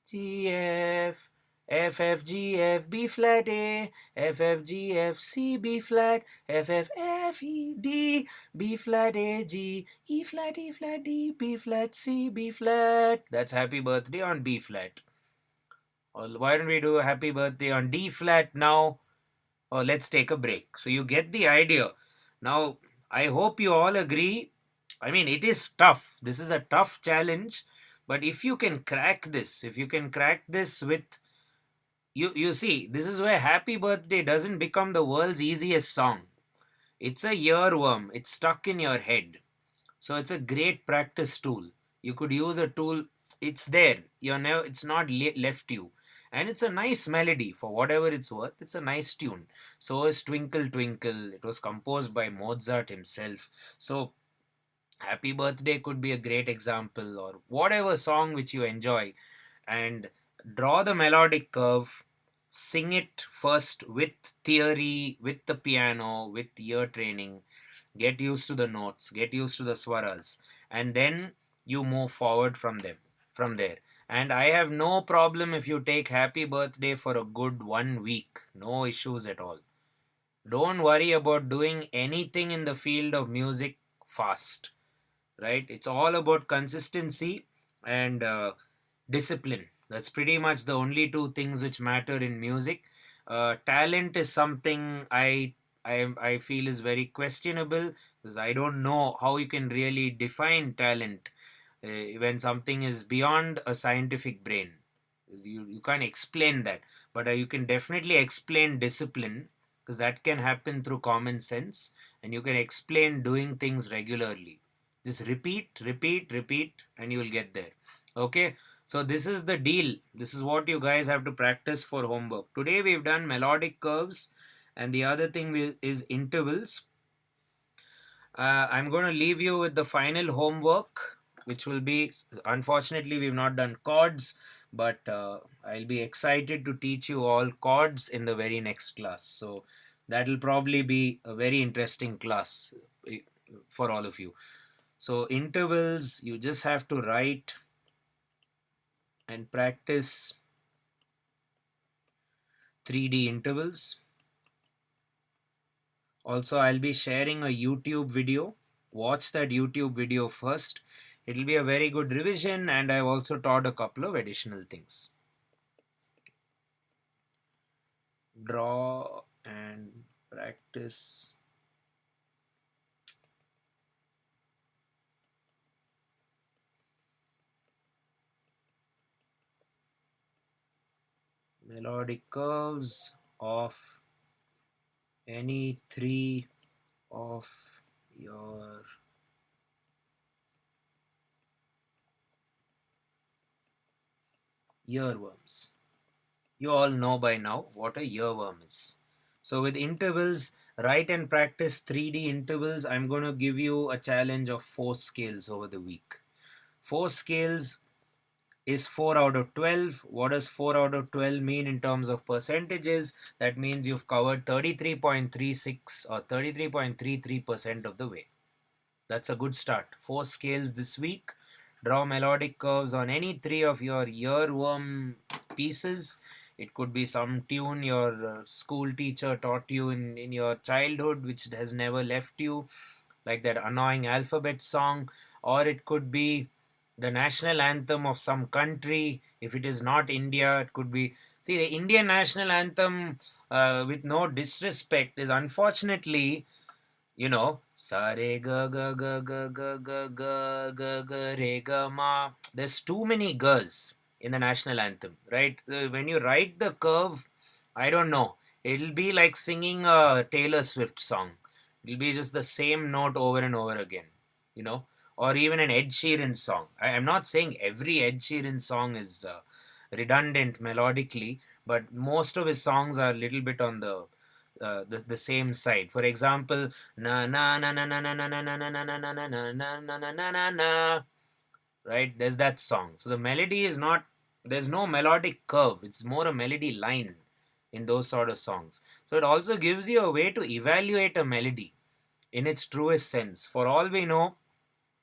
G, F, F, F, G, F, B flat A, F, F, G, F, C, B flat, F, F, F, E, D, B flat A, G, E flat, D, B flat, C, B flat. That's Happy Birthday on B flat. Or why don't we do a Happy Birthday on D flat now? Or let's take a break. So you get the idea. Now, I hope you all agree. I mean, it is tough. This is a tough challenge. But if you can crack this, with you see, this is where Happy Birthday doesn't become the world's easiest song. It's a earworm. It's stuck in your head. So it's a great practice tool. You could use a tool. It's there. It's not left you. And it's a nice melody for whatever it's worth. It's a nice tune. So is Twinkle Twinkle. It was composed by Mozart himself. So Happy Birthday could be a great example, or whatever song which you enjoy, and draw the melodic curve, sing it first with theory, with the piano, with ear training, get used to the notes, get used to the swaras, and then you move forward from there. And I have no problem if you take Happy Birthday for a good 1 week. No issues at all. Don't worry about doing anything in the field of music fast. Right? It's all about consistency and discipline. That's pretty much the only two things which matter in music. Talent is something I feel is very questionable, because I don't know how you can really define talent when something is beyond a scientific brain. You can't explain that, but you can definitely explain discipline, because that can happen through common sense, and you can explain doing things regularly. Just repeat, and you will get there. Okay, so this is the deal. This is what you guys have to practice for homework. Today we've done melodic curves, and the other thing is intervals. I'm going to leave you with the final homework, which will be, unfortunately we've not done chords, but I'll be excited to teach you all chords in the very next class. So that'll probably be a very interesting class for all of you. So intervals, you just have to write and practice 3D intervals. Also, I'll be sharing a YouTube video. Watch that YouTube video first. It'll be a very good revision, and I've also taught a couple of additional things. Draw and practice. Melodic curves of any three of your earworms. You all know by now what a earworm is. So with intervals, write and practice 3D intervals. I'm going to give you a challenge of 4 scales over the week. 4 scales is 4 out of 12. What does 4 out of 12 mean in terms of percentages? That means you've covered 33.36 or 33.33% of the way. That's a good start. 4 scales this week. Draw melodic curves on any 3 of your earworm pieces. It could be some tune your school teacher taught you in your childhood, which has never left you, like that annoying alphabet song, or it could be the national anthem of some country. If it is not India, it could be, see, the Indian national anthem, with no disrespect, is unfortunately, you know, sa re ga ga ga ga ga ga ga ga ga re ga ma. There's too many g's in the national anthem, right? When you write the curve, I don't know, it'll be like singing a Taylor Swift song. It'll be just the same note over and over again, you know, or even an Ed Sheeran song. I'm not saying every Ed Sheeran song is redundant melodically, but most of his songs are a little bit on the same side. For example, na na na na na na na na na na na na na na na na na na na, right? There's that song. So the melody is not, there's no melodic curve. It's more a melody line in those sort of songs. So it also gives you a way to evaluate a melody in its truest sense. For all we know,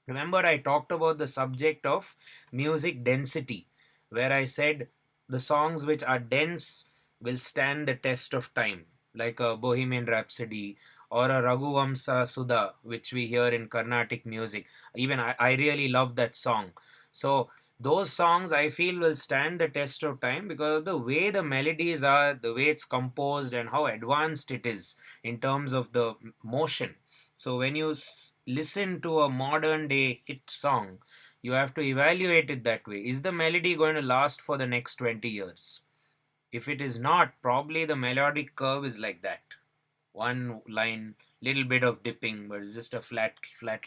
remember I talked about the subject of music density, where I said the songs which are dense will stand the test of time, like a Bohemian Rhapsody or a Raghuvamsa Sudha, which we hear in Carnatic music. Even I really love that song. So those songs I feel will stand the test of time because of the way the melodies are, the way it's composed, and how advanced it is in terms of the motion. So when you listen to a modern day hit song, you have to evaluate it that way. Is the melody going to last for the next 20 years? If it is not, probably the melodic curve is like that. One line, little bit of dipping, but it's just a flat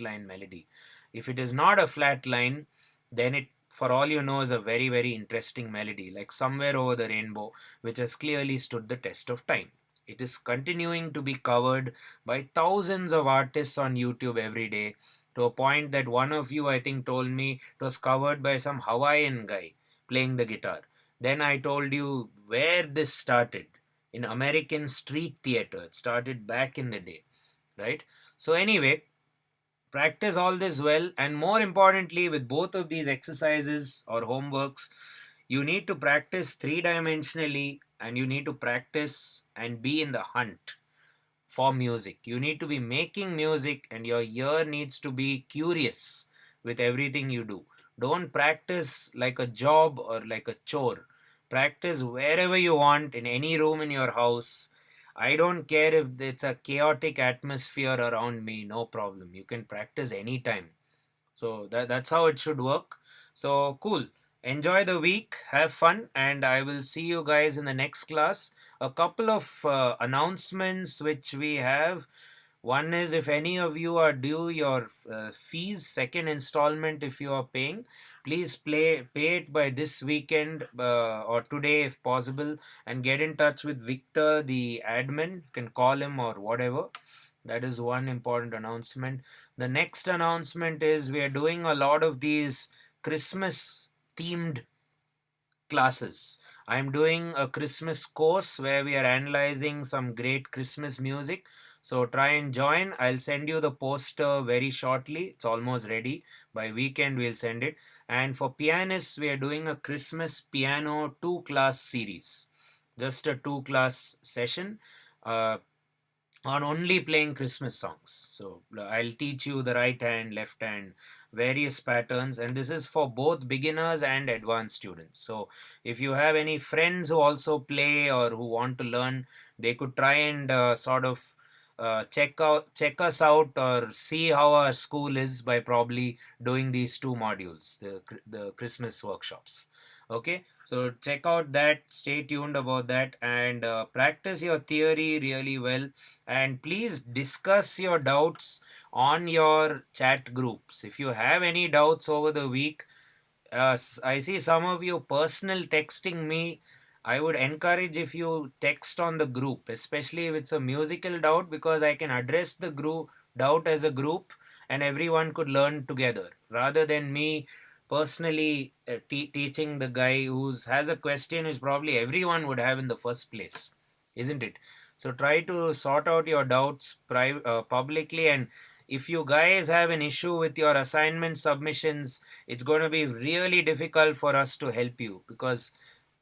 line melody. If it is not a flat line, then it, for all you know, is a very, very interesting melody, like Somewhere Over the Rainbow, which has clearly stood the test of time. It is continuing to be covered by thousands of artists on YouTube every day, to a point that one of you, I think, told me it was covered by some Hawaiian guy playing the guitar. Then I told you where this started. In American street theater. It started back in the day, right? So anyway, practice all this well, and more importantly, with both of these exercises or homeworks, you need to practice 3-dimensionally, and you need to practice and be in the hunt for music. You need to be making music, and your ear needs to be curious with everything you do. Don't practice like a job or like a chore. Practice wherever you want, in any room in your house. I don't care if it's a chaotic atmosphere around me, no problem. You can practice anytime. So that's how it should work. So cool. Enjoy the week, have fun, and I will see you guys in the next class. A couple of announcements which we have. One is, if any of you are due your fees, second installment if you are paying, please pay it by this weekend or today if possible, and get in touch with Victor, the admin. You can call him or whatever. That is one important announcement. The next announcement is we are doing a lot of these Christmas themed classes. I'm doing a Christmas course where we are analyzing some great Christmas music. So try and join. I'll send you the poster very shortly. It's almost ready. By weekend, we'll send it. And for pianists, we are doing a Christmas piano 2-class series. Just a 2-class session. On only playing Christmas songs. So I'll teach you the right hand, left hand, various patterns, and this is for both beginners and advanced students. So if you have any friends who also play or who want to learn, they could try and check us out or see how our school is by probably doing these 2 modules, the Christmas workshops. Okay, so check out that, stay tuned about that, and practice your theory really well, and please discuss your doubts on your chat groups. If you have any doubts over the week, I see some of you personal texting me. I would encourage if you text on the group, especially if it's a musical doubt, because I can address the group doubt as a group and everyone could learn together rather than me personally teaching the guy who has a question which probably everyone would have in the first place, isn't it? So try to sort out your doubts publicly, and if you guys have an issue with your assignment submissions, it's going to be really difficult for us to help you because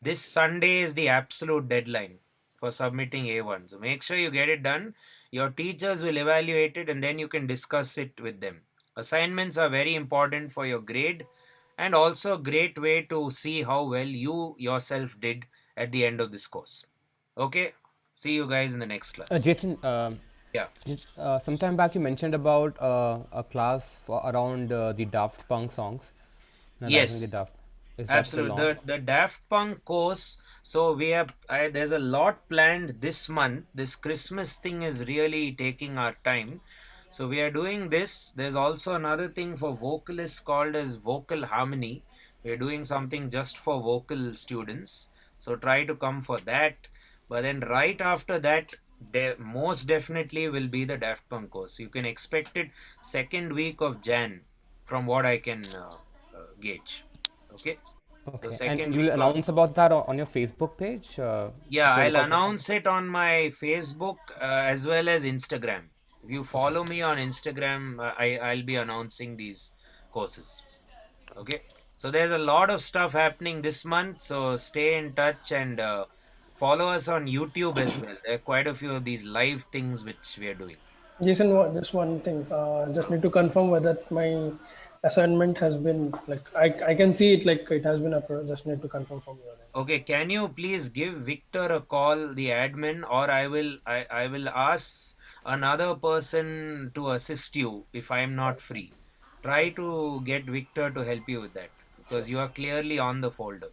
this Sunday is the absolute deadline for submitting A1. So make sure you get it done. Your teachers will evaluate it and then you can discuss it with them. Assignments are very important for your grade and also a great way to see how well you yourself did at the end of this course. Okay, see you guys in the next class. Jason, yeah. Sometime back you mentioned about a class for around the Daft Punk songs. Yes, absolutely. The Daft Punk course. So we have there's a lot planned this month. This Christmas thing is really taking our time. So we are doing this. There's also another thing for vocalists called as vocal harmony. We're doing something just for vocal students. So try to come for that. But then right after that, most definitely will be the Daft Punk course. You can expect it second week of Jan, from what I can gauge. Okay. Okay. So and you'll announce about that on your Facebook page? Yeah, I'll announce it on my Facebook as well as Instagram. If you follow me on Instagram, I'll be announcing these courses. Okay. So there's a lot of stuff happening this month. So stay in touch and follow us on YouTube as well. There are quite a few of these live things which we are doing. Jason, just one thing. Just need to confirm whether my assignment has been I can see it it has been approved. Just need to confirm from your end. Okay, can you please give Victor a call, the admin, or I will ask another person to assist you if I am not free. Try to get Victor to help you with that because you are clearly on the folder.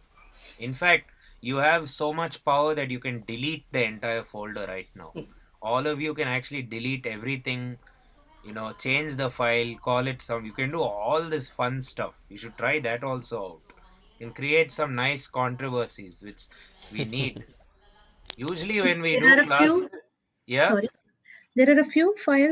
In fact, you have so much power that you can delete the entire folder right now. All of you can actually delete everything, change the file, call it you can do all this fun stuff. You should try that also out. You can create some nice controversies which we need. Usually when we do class, Sorry, there are a few files